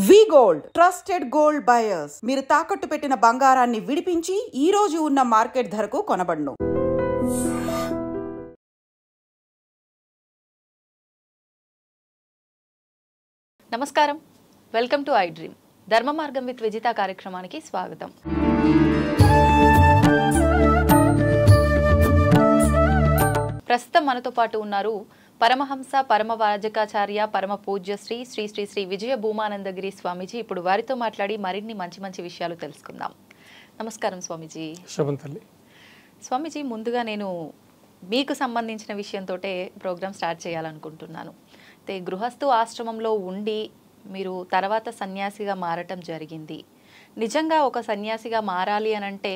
వి gold trusted gold buyers మీరు తాకట్టు పెట్టిన బంగారాన్ని విడిపించి ఈ రోజు ఉన్న మార్కెట్ ధరకు కొనబడును. నమస్కారం, వెల్కమ్ టు ఐ డ్రీమ్. ధర్మ మార్గం విత్ విజిత కార్యక్రమానికి స్వాగతం. ప్రస్తుతం మనతో పాటు ఉన్నారు పరమహంస పరమ వాజకాచార్య పరమ పూజ్య శ్రీ శ్రీ శ్రీ శ్రీ విజయ భూమానందగిరి స్వామీజీ. ఇప్పుడు వారితో మాట్లాడి మరిన్ని మంచి మంచి విషయాలు తెలుసుకుందాం. నమస్కారం స్వామీజీ. శుభంతల్లి. స్వామీజీ, ముందుగా నేను మీకు సంబంధించిన విషయంతో ప్రోగ్రామ్ స్టార్ట్ చేయాలనుకుంటున్నాను. అయితే గృహస్థు ఆశ్రమంలో ఉండి మీరు తర్వాత సన్యాసిగా మారటం జరిగింది. నిజంగా ఒక సన్యాసిగా మారాలి అనంటే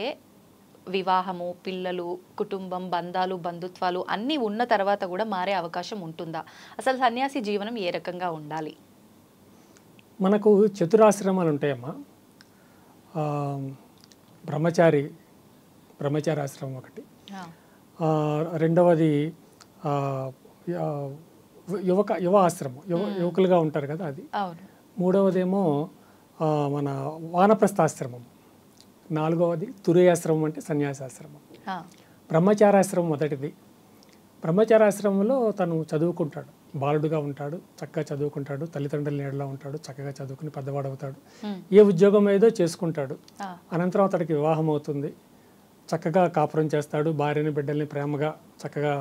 వివాహము, పిల్లలు, కుటుంబం, బంధాలు, బంధుత్వాలు అన్నీ ఉన్న తర్వాత కూడా మారే అవకాశం ఉంటుందా? అసలు సన్యాసి జీవనం ఏ రకంగా ఉండాలి? మనకు చతురాశ్రమాలు ఉంటాయమ్మా. బ్రహ్మచారాశ్రమం ఒకటి, రెండవది యువ ఆశ్రమం, యువకులుగా ఉంటారు కదా అది. మూడవదేమో మన వానప్రస్థాశ్రమం. నాలుగవది తురేయాశ్రమం అంటే సన్యాసాశ్రమం. బ్రహ్మచారాశ్రమం మొదటిది. బ్రహ్మచారాశ్రమంలో తను చదువుకుంటాడు, బాలుడుగా ఉంటాడు, చక్కగా చదువుకుంటాడు, తల్లిదండ్రుల నీడలో ఉంటాడు, చక్కగా చదువుకుని పెద్దవాడవుతాడు, ఏ ఉద్యోగం ఏదో చేసుకుంటాడు. అనంతరం అతడికి వివాహం అవుతుంది, చక్కగా కాపురం చేస్తాడు, భార్యని బిడ్డల్ని ప్రేమగా చక్కగా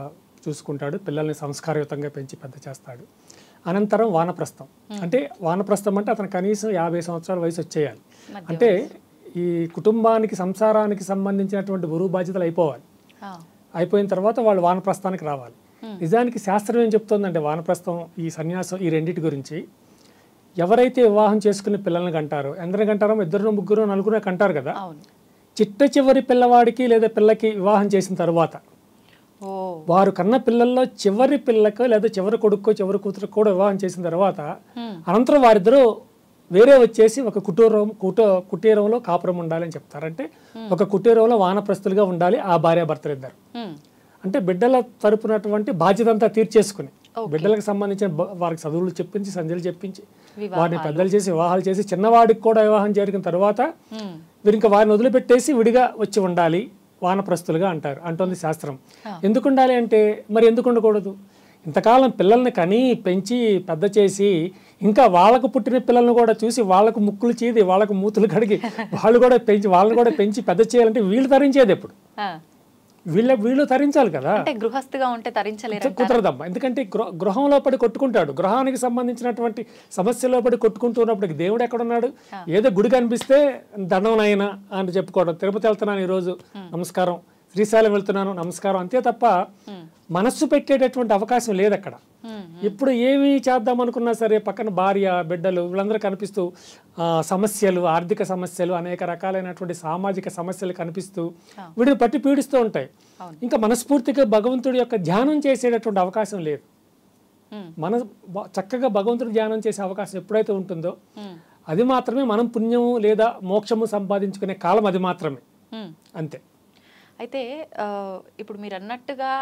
చూసుకుంటాడు, పిల్లల్ని సంస్కారయుతంగా పెంచి పెద్ద చేస్తాడు. అనంతరం వానప్రస్థం. అంటే వానప్రస్థం అంటే అతను కనీసం 50 సంవత్సరాల వయసు వచ్చేయాలి. అంటే ఈ కుటుంబానికి సంసారానికి సంబంధించినటువంటి బరువు బాధ్యతలు అయిపోవాలి. అయిపోయిన తర్వాత వాళ్ళు వానప్రస్థానికి రావాలి. నిజానికి శాస్త్రం ఏం చెప్తుందంటే వానప్రస్థం, ఈ సన్యాసం, ఈ రెండింటి గురించి ఎవరైతే వివాహం చేసుకుని పిల్లల్ని కంటారో, ఎందరిని కంటారో, 2, 3, 4 కంటారు కదా, చిట్ట చివరి పిల్లవాడికి లేదా పిల్లకి వివాహం చేసిన తర్వాత వారు కన్న పిల్లల్లో చివరి పిల్లకు లేదా చివరి కొడుకో చివరి కూతురు కూడా వివాహం చేసిన తర్వాత అనంతరం వారిద్దరూ వేరే వచ్చేసి ఒక కుటీరంలో కాపురం ఉండాలని చెప్తారంటే ఒక కుటీరంలో వానప్రస్తులుగా ఉండాలి ఆ భార్యాభర్తలు ఇద్దరు. అంటే బిడ్డల తరపునటువంటి బాధ్యత అంతా తీర్చేసుకుని, బిడ్డలకు సంబంధించిన వారికి చదువులు చెప్పించి, సంధ్యలు చెప్పించి, వారిని పెద్దలు చేసి వివాహాలు చేసి, చిన్నవాడికి కూడా వివాహం జరిగిన తర్వాత వీరు ఇంకా వారిని వదిలిపెట్టేసి విడిగా వచ్చి ఉండాలి, వానప్రస్తులుగా అంటారు అంటుంది శాస్త్రం. ఎందుకు ఉండాలి అంటే మరి ఎందుకు ఉండకూడదు? ఇంతకాలం పిల్లల్ని కని పెంచి పెద్ద చేసి ఇంకా వాళ్ళకు పుట్టిన పిల్లల్ని కూడా చూసి వాళ్ళకు ముక్కులు చీది వాళ్ళకు మూతులు కడిగి వాళ్ళని కూడా పెంచి పెద్ద చేయాలంటే వీళ్ళు తరించేది ఎప్పుడు? వీళ్ళు తరించాలి కదా. గృహస్థుగా ఉంటే తరించలేరు, కుదరదమ్మా. ఎందుకంటే గృహంలో పడి కొట్టుకుంటాడు, గృహానికి సంబంధించినటువంటి సమస్యలో పడి కొట్టుకుంటున్నప్పటికి దేవుడు ఎక్కడున్నాడు? ఏదో గుడి కనిపిస్తే దండం అని చెప్పుకోవడం, తిరుపతి వెళ్తున్నాను ఈరోజు నమస్కారం, శ్రీశైలం వెళ్తున్నాను నమస్కారం, అంతే తప్ప మనస్సు పెట్టేటటువంటి అవకాశం లేదు అక్కడ. ఇప్పుడు ఏమి చేద్దాం అనుకున్నా సరే పక్కన భార్య, బిడ్డలు వీళ్ళందరూ కనిపిస్తూ సమస్యలు, ఆర్థిక సమస్యలు, అనేక రకాలైనటువంటి సామాజిక సమస్యలు కనిపిస్తూ వీడిని పట్టి పీడిస్తూ ఉంటాయి. ఇంకా మనస్ఫూర్తిగా భగవంతుడి యొక్క ధ్యానం చేసేటటువంటి అవకాశం లేదు. చక్కగా భగవంతుడి ధ్యానం చేసే అవకాశం ఎప్పుడైతే ఉంటుందో అది మాత్రమే మనం పుణ్యము లేదా మోక్షము సంపాదించుకునే కాలం, అది మాత్రమే, అంతే. అయితే ఇప్పుడు మీరు అన్నట్టుగా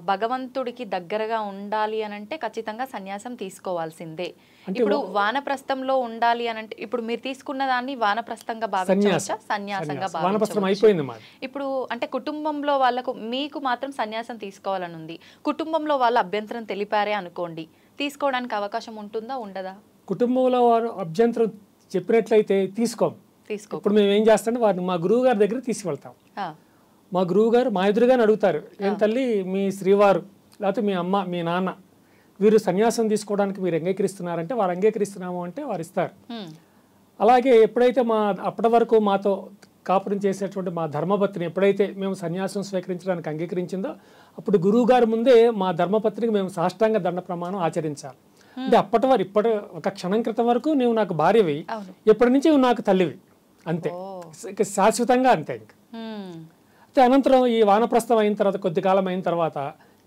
భగవంతుడికి దగ్గరగా ఉండాలి అనంటే ఖచ్చితంగా సన్యాసం తీసుకోవాల్సిందే. ఇప్పుడు వానప్రస్థంలో ఉండాలి అనంటే ఇప్పుడు మీరు తీసుకున్న దాన్ని వానప్రస్థంగా భావించవచ్చా, సన్యాసంగా భావించవచ్చా? ఇప్పుడు అంటే కుటుంబంలో వాళ్ళకు, మీకు మాత్రం సన్యాసం తీసుకోవాలని ఉంది, కుటుంబంలో వాళ్ళు అభ్యంతరం తెలిపారే అనుకోండి, తీసుకోవడానికి అవకాశం ఉంటుందా, ఉండదా? కుటుంబంలో వారు అభ్యంతరం చెప్పినట్లయితే తీసుకో. ఇప్పుడు మేము ఏం చేస్తామంటే వారిని మా గురువు గారి దగ్గర తీసుకెళ్తాం. మా గురువు గారు మా ఎదురుగానే అడుగుతారు, ఏం తల్లి మీ శ్రీవారు లేకపోతే మీ అమ్మ, మీ నాన్న వీరు సన్యాసం తీసుకోవడానికి మీరు అంగీకరిస్తున్నారంటే వారు అంగీకరిస్తున్నాము అంటే వారు ఇస్తారు. అలాగే ఎప్పుడైతే అప్పటి వరకు మాతో కాపురం చేసేటువంటి మా ధర్మపత్ని ఎప్పుడైతే మేము సన్యాసం స్వీకరించడానికి అంగీకరించిందో అప్పుడు గురువు గారి ముందే మా ధర్మపత్నికి మేము సాష్టాంగ దండ ప్రమాణం ఆచరించాలి. అంటే ఇప్పటి ఒక క్షణం క్రితం వరకు నువ్వు నాకు భార్యవి, ఎప్పటి నుంచి నువ్వు నాకు తల్లివి, అంతే, శాశ్వతంగా అంతే. ఇంకా అయితే అనంతరం ఈ వానప్రస్థం అయిన తర్వాత కొద్ది కాలం అయిన తర్వాత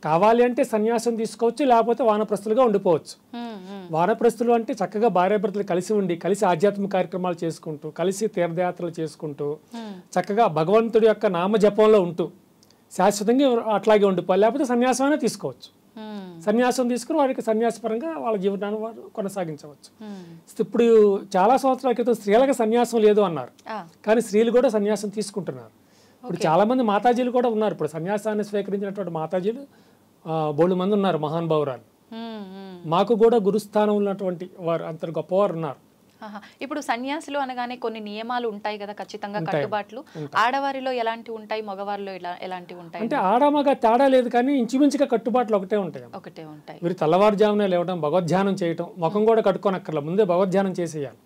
కావాలి అంటే సన్యాసం తీసుకోవచ్చు, లేకపోతే వానప్రస్తులుగా ఉండిపోవచ్చు. వానప్రస్తులు అంటే చక్కగా భార్యాభర్తలు కలిసి ఉండి, కలిసి ఆధ్యాత్మిక కార్యక్రమాలు చేసుకుంటూ, కలిసి తీర్థయాత్రలు చేసుకుంటూ, చక్కగా భగవంతుడి యొక్క నామజపంలో ఉంటూ శాశ్వతంగా అట్లాగే ఉండిపోవాలి, లేకపోతే సన్యాసమైనా తీసుకోవచ్చు. సన్యాసం తీసుకుని వారికి సన్యాసపరంగా వాళ్ళ జీవనాన్ని వారు కొనసాగించవచ్చు. ఇప్పుడు చాలా సంవత్సరాల క్రితం స్త్రీలకు సన్యాసం లేదు అన్నారు, కానీ స్త్రీలు కూడా సన్యాసం తీసుకుంటున్నారు. ఇప్పుడు చాలా మంది మాతాజీలు కూడా ఉన్నారు. ఇప్పుడు సన్యాసాన్ని స్వీకరించినటువంటి మాతాజీలు బోళ్ళు మంది ఉన్నారు, మహానుభావురాలు. మాకు కూడా గురుస్థానం ఉన్నటువంటి వారు అంత గొప్పవారు ఉన్నారు. ఇప్పుడు సన్యాసులు అనగానే కొన్ని నియమాలు ఉంటాయి కదా, ఖచ్చితంగా కట్టుబాట్లు. ఆడవారిలో ఎలాంటి ఉంటాయి, మగవారిలో ఎలాంటి ఉంటాయి? అంటే ఆడమగ తేడా లేదు, కానీ ఇంచుమించుగా కట్టుబాట్లు ఒకటే ఉంటాయి. మీరు తెల్లవారుజామునే లేవడం, భగవద్ధ్యానం చేయటం, ముఖం కూడా కట్టుకోనక్కర్లా, ముందే భగవద్ధ్యానం చేసేయాలి.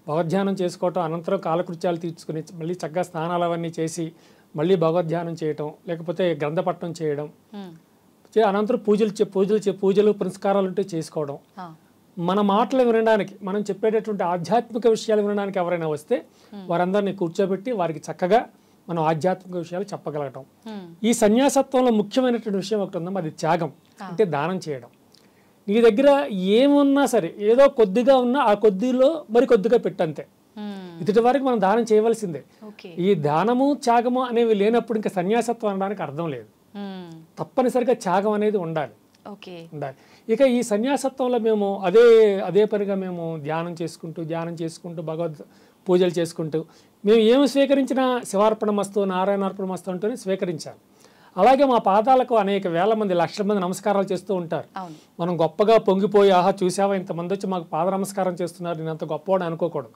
భగవద్ధ్యానం చేసుకోవటం, అనంతరం కాలకృత్యాలు తీర్చుకుని మళ్ళీ చక్కగా స్నానాలు అవన్నీ చేసి మళ్ళీ భగవద్ధ్యానం చేయటం, లేకపోతే గ్రంథపట్టణం చేయడం, అనంతరం పూజలు పురస్కారాలు ఉంటే చేసుకోవడం. మన మాటలు వినడానికి, మనం చెప్పేటటువంటి ఆధ్యాత్మిక విషయాలు వినడానికి ఎవరైనా వస్తే వారందరినీ కూర్చోబెట్టి వారికి చక్కగా మనం ఆధ్యాత్మిక విషయాలు చెప్పగలగటం. ఈ సన్యాసత్వంలో ముఖ్యమైనటువంటి విషయం ఒకటి ఉందా, అది త్యాగం, అంటే దానం చేయడం. నీ దగ్గర ఏమున్నా సరే, ఏదో కొద్దిగా ఉన్నా ఆ కొద్దిలో మరి కొద్దిగా పెట్టంతే. ఇటు వరకు మనం దానం చేయవలసిందే. ఈ దానము త్యాగము అనేవి లేనప్పుడు ఇంకా సన్యాసత్వం అనడానికి అర్థం లేదు. తప్పనిసరిగా త్యాగం అనేది ఉండాలి. ఇక ఈ సన్యాసత్వంలో మేము అదే పనిగా మేము ధ్యానం చేసుకుంటూ భగవద్ పూజలు చేసుకుంటూ మేము ఏమి స్వీకరించినా శివార్పణమస్తు నారాయణార్పణమస్తు అంటూనే స్వీకరించాలి. అలాగే మా పాదాలకు అనేక వేల మంది, లక్షల మంది నమస్కారాలు చేస్తూ ఉంటారు. మనం గొప్పగా పొంగిపోయి, ఆహా చూసావా ఇంతమంది వచ్చి మాకు పాద నమస్కారం చేస్తున్నారు, నేను అంత గొప్పవాడు అనుకోకూడదు.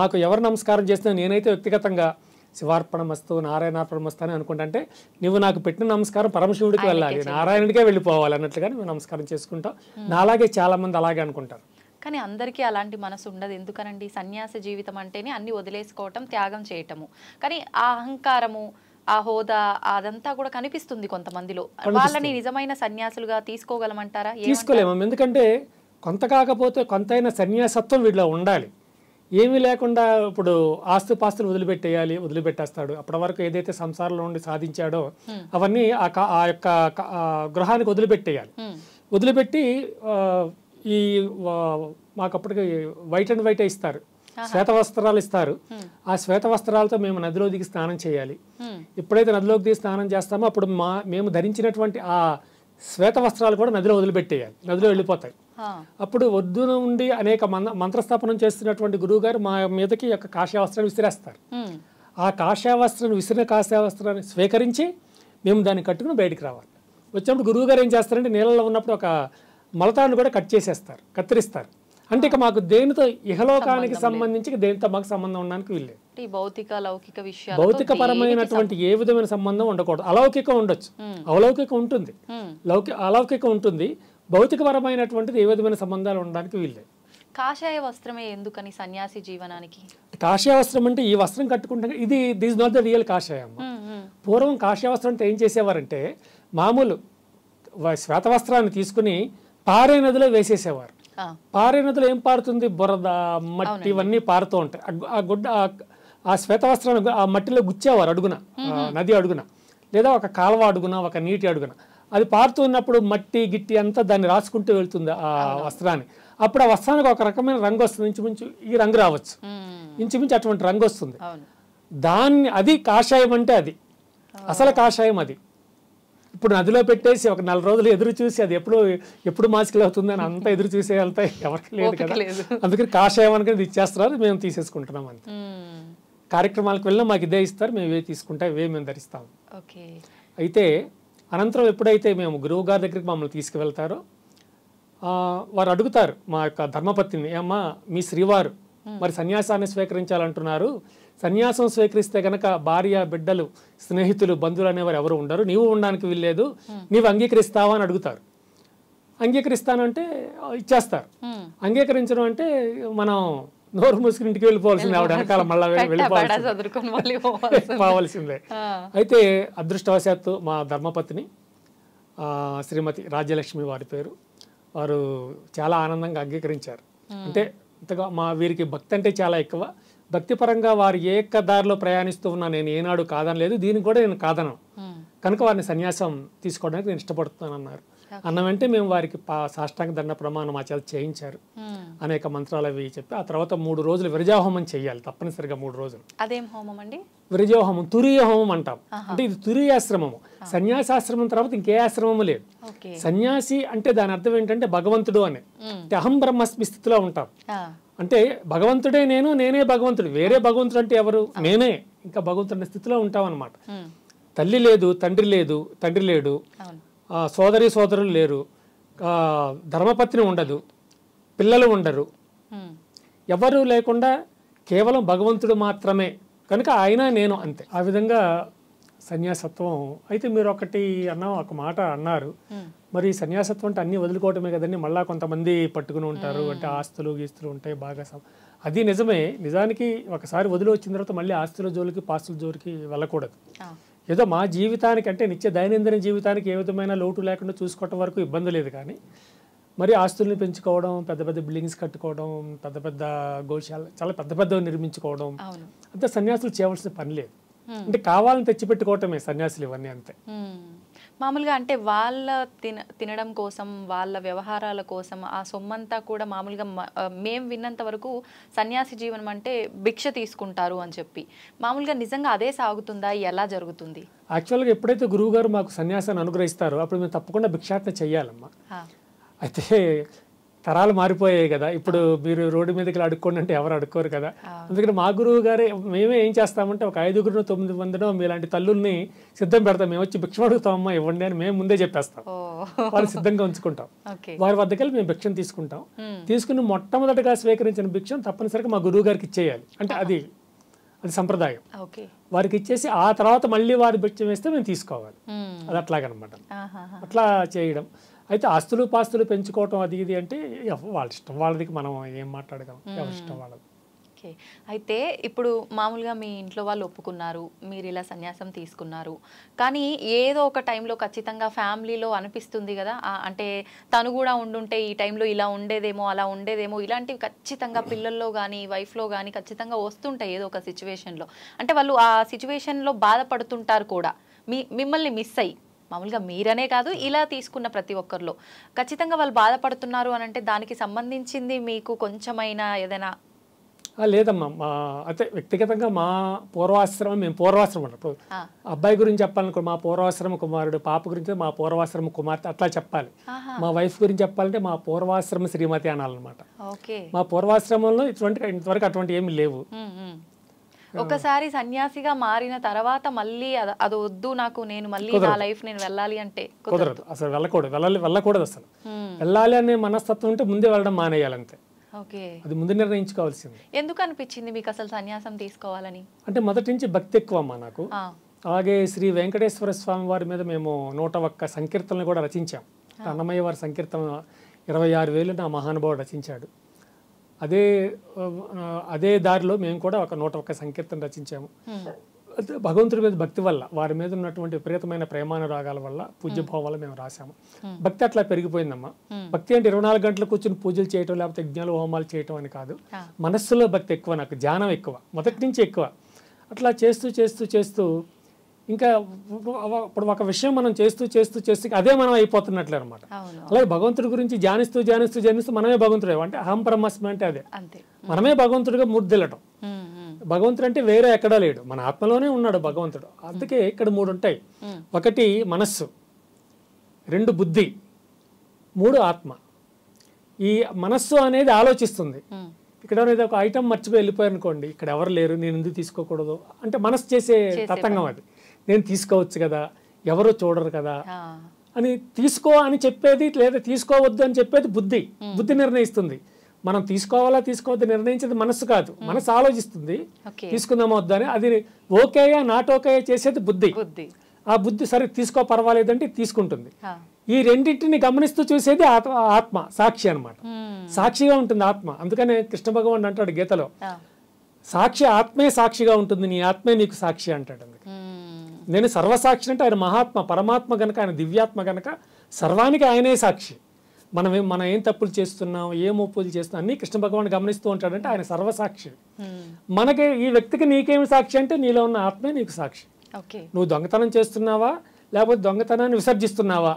మాకు ఎవరు నమస్కారం చేసినా నేనైతే వ్యక్తిగతంగా శివార్పణమస్తు నారాయణార్పణమస్తు అని అనుకుంటే, నువ్వు నాకు పెట్టిన నమస్కారం పరమశివుడికి వెళ్ళాలి, నారాయణుడికే వెళ్ళిపోవాలి అన్నట్లుగా మేము నమస్కారం చేసుకుంటాం. నాలాగే చాలా మంది అలాగే అనుకుంటారు. కానీ అందరికీ అలాంటి మనసు ఉండదు. ఎందుకనండి, సన్యాస జీవితం అంటేనే అన్ని వదిలేసుకోవటం, త్యాగం చేయటము. కానీ ఆ అహంకారము, ఆ హోదా, అదంతా కూడా కనిపిస్తుంది కొంతమందిలో. వాళ్ళని నిజమైన సన్యాసులుగా తీసుకోగలమంటారా? తీసుకోలేము. ఎందుకంటే కొంత కాకపోతే కొంతైనా సన్యాసత్వం వీళ్ళలో ఉండాలి. ఏమీ లేకుండా ఇప్పుడు ఆస్తుపాస్తులు వదిలిపెట్టేస్తాడు. అప్పటి వరకు ఏదైతే సంసారంలో ఉండి సాధించాడో అవన్నీ ఆ యొక్క గృహానికి వదిలిపెట్టేయాలి. వదిలిపెట్టి ఈ మాకు అప్పటికి వైట్ అండ్ వైట్ ఇస్తారు, శ్వేత వస్త్రాలు ఇస్తారు. ఆ శ్వేత వస్త్రాలతో మేము నదిలో దిగి స్నానం చేయాలి. ఎప్పుడైతే నదిలోకి దిగి స్నానం చేస్తామో అప్పుడు మేము ధరించినటువంటి ఆ శ్వేత వస్త్రాలు కూడా నదిలో వదిలిపెట్టేయాలి, నదిలో వెళ్ళిపోతాయి. అప్పుడు ఒడ్డున ఉండి అనేక మంత్రస్థాపనం చేస్తున్నటువంటి గురువు గారు మా మీదకి యొక్క కాషాయ వస్త్రాన్ని విసిరేస్తారు. ఆ కాషాయ వస్త్రాన్ని కాషాయ వస్త్రాన్ని స్వీకరించి మేము దాన్ని కట్టుకుని బయటికి రావాలి. వచ్చినప్పుడు గురువు గారు ఏం చేస్తారంటే నీళ్ళలో ఉన్నప్పుడు ఒక మలతాన్ని కూడా కత్తిరిస్తారు. అంటే ఇక మాకు దేనితో ఇహలోకానికి సంబంధించి దేనితో మాకు సంబంధం ఉండడానికి వీల్లేదు. భౌతిక పరమైనటువంటి ఏ విధమైన సంబంధం ఉండకూడదు. అలౌకికం ఉండొచ్చు, అవలౌకికం ఉంటుంది, అలౌకికం ఉంటుంది. భౌతిక పరమైనటువంటిది ఏ విధమైన సంబంధాలు ఉండడానికి వీల్లేదు. కాషాయ వస్త్రమే ఎందుకని సన్యాసి జీవనానికి? కాషాయ వస్త్రం అంటే ఈ వస్త్రం కట్టుకుంటే దిస్ నాట్ ద రియల్ కాషాయం. పూర్వం కాషాయ వస్త్రం అంటే ఏం చేసేవారంటే మామూలు శ్వేత వస్త్రాన్ని తీసుకుని పారే నదిలో వేసేసేవారు. పారే నదిలో ఏం పారుతుంది, బురద, మట్టి ఇవన్నీ పారుతూ ఉంటాయి. ఆ శ్వేత వస్త్రాన్ని ఆ మట్టిలో గుచ్చేవారు అడుగున, నది అడుగున, లేదా ఒక కాలువ అడుగున, ఒక నీటి అడుగున. అది పారుతున్నప్పుడు మట్టి గిట్టి అంతా దాన్ని రాసుకుంటూ వెళ్తుంది ఆ వస్త్రాన్ని. అప్పుడు ఆ వస్త్రానికి ఒక రకమైన రంగు వస్తుంది, ఇంచుమించు ఈ రంగు రావచ్చు, ఇంచుమించు అటువంటి రంగు వస్తుంది. అది కాషాయం అంటే అది అసలు కాషాయం. అది ఇప్పుడు నదిలో పెట్టేసి ఒక 4 రోజులు ఎదురు చూసి అది ఎప్పుడు మాసికలు అవుతుందని అంతా ఎదురు చూసే వెళ్తాయి ఎవరికి లేదు కదా. అందుకని కాషాయం అనేది ఇచ్చేస్తున్నారు, మేము తీసేసుకుంటున్నాం అంతే. కార్యక్రమాలకు వెళ్ళినా మాకు ఇదే ఇస్తారు, మేము ఇవే తీసుకుంటాం, ఇవే మేము ధరిస్తాం. అయితే అనంతరం ఎప్పుడైతే మేము గురువు గారి దగ్గరికి మమ్మల్ని తీసుకువెళ్తారో వారు అడుగుతారు మా యొక్క ధర్మపత్నిని, ఏమ్మా మీ శ్రీవారు మరి సన్యాసాన్ని స్వీకరించాలంటున్నారు, సన్యాసం స్వీకరిస్తే కనుక భార్య, బిడ్డలు, స్నేహితులు, బంధువులు అనేవారు ఎవరు ఉండరు, నీవు ఉండడానికి వీల్లేదు, నీవు అంగీకరిస్తావా అని అడుగుతారు. అంగీకరిస్తానంటే ఇచ్చేస్తారు. అంగీకరించడం అంటే మనం నోరు మూసుకుని ఇంటికి వెళ్ళిపోవాల్సిందే, ఆవిడ వెనకాల మళ్ళీ వెళ్ళిపోవాల్సిందే. అయితే అదృష్టవశాత్తు మా ధర్మపత్ని శ్రీమతి రాజ్యలక్ష్మి వారి పేరు, వారు చాలా ఆనందంగా అంగీకరించారు. అంటే ఇంతగా వీరికి భక్తి అంటే చాలా ఎక్కువ. భక్తిపరంగా వారు ఏ ఒక్క దారిలో ప్రయాణిస్తూ ఉన్నా నేను ఏనాడు కాదనలేదు, దీనికి కూడా నేను కాదను, కనుక వారిని సన్యాసం తీసుకోవడానికి నేను ఇష్టపడుతున్నాను అన్నారు. అన్నం అంటే మేము వారికి సాష్టాంగ దండ ప్రమాణం ఆ చేత చేయించారు, అనేక మంత్రాలు అవి చెప్పి ఆ తర్వాత 3 రోజులు విరజాహోమం చేయాలి తప్పనిసరిగా 3 రోజులు. అదేం హోమం అండి? విరజాహోమం, తురీయ హోమం అంటాం. అంటే ఇది తురీయాశ్రమము. సన్యాసాశ్రమం తర్వాత ఇంకే ఆశ్రమము లేదు. సన్యాసి అంటే దాని అర్థం ఏంటంటే భగవంతుడు అని, అంటే అహం బ్రహ్మస్మి స్థితిలో ఉంటాం. అంటే భగవంతుడే నేను, నేనే భగవంతుడు, వేరే భగవంతుడు అంటే ఎవరు? నేనే ఇంకా భగవంతుడి స్థితిలో ఉంటాం అన్నమాట. తల్లి లేదు, తండ్రి లేదు, తండ్రి లేడు, సోదరి సోదరులు లేరు, ధర్మపత్ని ఉండదు, పిల్లలు ఉండరు, ఎవరు లేకుండా కేవలం భగవంతుడు మాత్రమే కనుక ఆయన నేను అంతే. ఆ విధంగా సన్యాసత్వం. అయితే మీరు ఒక మాట అన్నారు, మరి సన్యాసత్వం అంటే అన్ని వదులుకోవటమే కదండి, మళ్ళీ కొంతమంది పట్టుకుని ఉంటారు, అంటే ఆస్తులు గీస్తులు ఉంటాయి బాగా. అది నిజమే. నిజానికి ఒకసారి వదిలి వచ్చిన తర్వాత మళ్ళీ ఆస్తుల జోలికి పాస్తుల జోలికి వెళ్ళకూడదు. ఏదో మా జీవితానికి అంటే నిత్య దైనందిన జీవితానికి ఏ విధమైన లోటు లేకుండా చూసుకోవటం వరకు ఇబ్బంది లేదు. కానీ మరి ఆస్తుల్ని పెంచుకోవడం, పెద్ద పెద్ద బిల్డింగ్స్ కట్టుకోవడం, పెద్ద పెద్ద గోశాల చాలా పెద్ద పెద్దవి నిర్మించుకోవడం అంతే సన్యాసులు చేయవలసిన పని లేదు. అంటే కావాలని తెచ్చిపెట్టుకోవటమే సన్యాసులు ఇవన్నీ అంతే. మామూలుగా అంటే వాళ్ళ తినడం కోసం, వాళ్ళ వ్యవహారాల కోసం ఆ సొమ్మంతా కూడా మామూలుగా మేము విన్నంత వరకు సన్యాసి జీవనం అంటే భిక్ష తీసుకుంటారు అని చెప్పి, మామూలుగా నిజంగా అదే సాగుతుందా? ఎలా జరుగుతుంది? యాక్చువల్గా ఎప్పుడైతే గురువు గారు మాకు సన్యాసాన్ని అనుగ్రహిస్తారో అప్పుడు మేము తప్పకుండా భిక్షాటన చెయ్యాలమ్మా. అయితే తరాలు మారిపోయాయి కదా, ఇప్పుడు మీరు రోడ్డు మీదకి అడుక్కోండి అంటే ఎవరు అడుక్కోరు కదా. అందుకని మా గురువు గారే మేమే ఏం చేస్తామంటే ఒక 5 9 మందినో మీలాంటి తల్లుల్ని సిద్ధం పెడతాం, మేము వచ్చి భిక్ష అడుగుతామమ్మా ఇవ్వండి అని మేము ముందే చెప్పేస్తాం. వాళ్ళు సిద్ధంగా ఉంచుకుంటాం. వారి వద్దకెళ్ళి మేము భిక్షను తీసుకుంటాం. తీసుకుని మొట్టమొదటిగా స్వీకరించిన భిక్షను తప్పనిసరిగా మా గురువు గారికి ఇచ్చేయాలి. అంటే అది సంప్రదాయం. వారికి ఇచ్చేసి ఆ తర్వాత మళ్ళీ వారి భిక్షం వేస్తే మేము తీసుకోవాలి. అది అట్లాగనమాట. అట్లా చేయడం. అయితే ఆస్తులు పాస్తులు పెంచుకోవటం అది ఇది అంటే వాళ్ళ ఇష్టం వాళ్ళది, మనం ఏం మాట్లాడగలం, ఎవరి ఇష్టం వాళ్ళది. ఓకే. అయితే ఇప్పుడు మామూలుగా మీ ఇంట్లో వాళ్ళు ఒప్పుకున్నారు, మీరు ఇలా సన్యాసం తీసుకున్నారు, కానీ ఏదో ఒక టైంలో ఖచ్చితంగా ఫ్యామిలీలో అనిపిస్తుంది కదా, అంటే తను కూడా ఉండుంటే ఈ టైంలో ఇలా ఉండేదేమో, అలా ఉండేదేమో, ఇలాంటివి ఖచ్చితంగా పిల్లల్లో కానీ వైఫ్లో కానీ ఖచ్చితంగా వస్తుంటాయి ఏదో ఒక సిచ్యువేషన్లో. అంటే వాళ్ళు ఆ సిచ్యువేషన్లో బాధపడుతుంటారు కూడా, మిమ్మల్ని మిస్ అయ్యి. మామూలుగా మీరనే కాదు, ఇలా తీసుకున్న ప్రతి ఒక్కరిలో ఖచ్చితంగా వాళ్ళు బాధపడుతున్నారు అని అంటే దానికి సంబంధించింది మీకు కొంచెమైనా ఏదైనా? లేదమ్మా. అయితే వ్యక్తిగతంగా మా పూర్వాశ్రమం, మేము పూర్వాశ్రమం ఇప్పుడు అబ్బాయి గురించి చెప్పాలనుకో మా పూర్వాశ్రమ కుమారుడు, పాప గురించి మా పూర్వాశ్రమ కుమార్తె అట్లా చెప్పాలి. మా వైఫ్ గురించి చెప్పాలంటే మా పూర్వాశ్రమ శ్రీమతి అనాలన్నమాట. మా పూర్వాశ్రమంలో ఇంతవరకు అటువంటి ఏమి లేవు. ఒకసారి సన్యాసిగా మారిన తర్వాత మళ్ళీ అది వద్దు నాకు, నేను మళ్ళీ నా లైఫ్ నేను వెళ్ళాలి అంటే కుదరదు. అసలు వెళ్ళకూడదు అసలు. వెళ్ళాలి అనే మనస్తత్వం ఉంటే ముందే వెళ్ళడం మానేయాలంతే. అది ముందు నిర్ణయించుకోవాల్సింది. ఎందుకు అనిపించింది మీకు అసలు సన్యాసం తీసుకోవాలని? అంటే మొదటి నుంచి భక్తి ఎక్కువ అమ్మా నాకు. అలాగే శ్రీ వెంకటేశ్వర స్వామి వారి మీద మేము 101 సంకీర్తనలు కూడా రచించాం. అన్నమయ్య వారి సంకీర్తన 26,000 నా మహానుభావుడు రచించాడు. అదే దారిలో మేము కూడా ఒక 101 సంకీర్తన రచించాము. భగవంతుడి మీద భక్తి వల్ల, వారి మీద ఉన్నటువంటి విపరీతమైన ప్రేమానురాగాల వల్ల, పూజ్యభావం వల్ల మేము రాసాము. భక్తి అట్లా పెరిగిపోయిందమ్మా. భక్తి అంటే 24 గంటలు కూర్చొని పూజలు చేయటం, లేకపోతే యజ్ఞాలు హోమాలు చేయటం అని కాదు. మనస్సులో భక్తి ఎక్కువ, నాకు ధ్యానం ఎక్కువ, మొదటి నుంచి ఎక్కువ. అట్లా చేస్తూ చేస్తూ చేస్తూ ఇంకా ఇప్పుడు ఒక విషయం మనం చేస్తూ చేస్తూ చేస్తూ అదే మనం అయిపోతున్నట్లే అనమాట. అలాగే భగవంతుడి గురించి ధ్యానిస్తూ ధ్యానిస్తూ ధ్యానిస్తూ మనమే భగవంతుడే. అంటే అహం బ్రహ్మస్మి అంటే అదే, మనమే భగవంతుడిగా మూర్తిల్లటం. భగవంతుడు అంటే వేరే ఎక్కడా లేడు, మన ఆత్మలోనే ఉన్నాడు భగవంతుడు. అందుకే ఇక్కడ 3 ఉంటాయి. 1 మనస్సు, 2 బుద్ధి, 3 ఆత్మ. ఈ మనస్సు అనేది ఆలోచిస్తుంది. ఇక్కడ అనేది ఒక ఐటమ్ మర్చిపోయి వెళ్ళిపోయారు అనుకోండి, ఇక్కడ ఎవరు లేరు, నేను ఎందుకు తీసుకోకూడదు అంటే మనస్సు చేసే తతంగం అది. నేను తీసుకోవచ్చు కదా, ఎవరో చూడరు కదా అని తీసుకో అని చెప్పేది, లేదా తీసుకోవద్దు అని చెప్పేది బుద్ధి నిర్ణయిస్తుంది. మనం తీసుకోవాలా తీసుకోవద్దు నిర్ణయించేది మనస్సు కాదు. మనస్సు ఆలోచిస్తుంది తీసుకుందామా వద్దా అని. అది ఓకేయా నాట్ ఓకే చేసేది బుద్ధి. ఆ బుద్ధి సరే తీసుకో పర్వాలేదంటే తీసుకుంటుంది. ఈ రెండింటిని గమనిస్తూ చూసేది ఆత్మ, సాక్షి అనమాట. సాక్షిగా ఉంటుంది ఆత్మ. అందుకనే కృష్ణ భగవానుడు అంటాడు గీతలో, సాక్షి ఆత్మే సాక్షిగా ఉంటుంది, నీ ఆత్మే నీకు సాక్షి అంటాడు. నేను సర్వసాక్షి అంటే ఆయన మహాత్మ, పరమాత్మ గనక, ఆయన దివ్యాత్మ గనక సర్వానికి ఆయనే సాక్షి. మనం ఏం తప్పులు చేస్తున్నాం, ఏం ఒప్పులు చేస్తున్నాం అన్ని కృష్ణ భగవాన్ గమనిస్తూ ఉంటాడంటే ఆయన సర్వసాక్షి. మనకి ఈ వ్యక్తికి నీకేమి సాక్షి అంటే నీలో ఉన్న ఆత్మే నీకు సాక్షి. నువ్వు దొంగతనం చేస్తున్నావా, లేకపోతే దొంగతనాన్ని విసర్జిస్తున్నావా?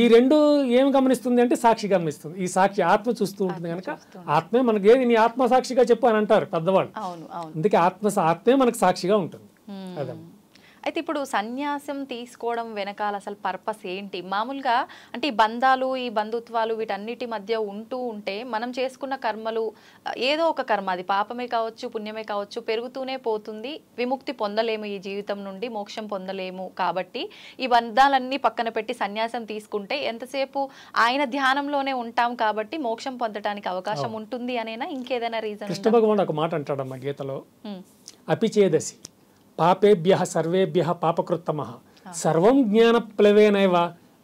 ఈ రెండు ఏం గమనిస్తుంది అంటే సాక్షి గమనిస్తుంది. ఈ సాక్షి ఆత్మ చూస్తూ ఉంటుంది కనుక ఆత్మే మనకి ఏది నీ ఆత్మ సాక్షిగా చెప్పు అని అంటారు పెద్దవాళ్ళు. అందుకే ఆత్మే మనకు సాక్షిగా ఉంటుంది. అదమ్మా. అయితే ఇప్పుడు సన్యాసం తీసుకోవడం వెనకాల అసలు పర్పస్ ఏంటి? మామూలుగా అంటే ఈ బంధాలు, ఈ బంధుత్వాలు వీటన్నిటి మధ్య ఉంటే మనం చేసుకున్న కర్మలు ఏదో ఒక కర్మ, అది పాపమే కావచ్చు పుణ్యమే కావచ్చు, పెరుగుతూనే పోతుంది. విముక్తి పొందలేము, ఈ జీవితం నుండి మోక్షం పొందలేము. కాబట్టి ఈ బంధాలన్నీ పక్కన పెట్టి సన్యాసం తీసుకుంటే ఎంతసేపు ఆయన ధ్యానంలోనే ఉంటాం కాబట్టి మోక్షం పొందడానికి అవకాశం ఉంటుంది అనేనా, ఇంకేదైనా రీజన్? కృష్ణ భగవానుడు ఒక మాట అంటాడమ్మా గీతలో, అపిచేదసి పాపేభ్య సర్వేభ్య పాపకృత్తమః సర్వం జ్ఞాన ప్లవేనైవ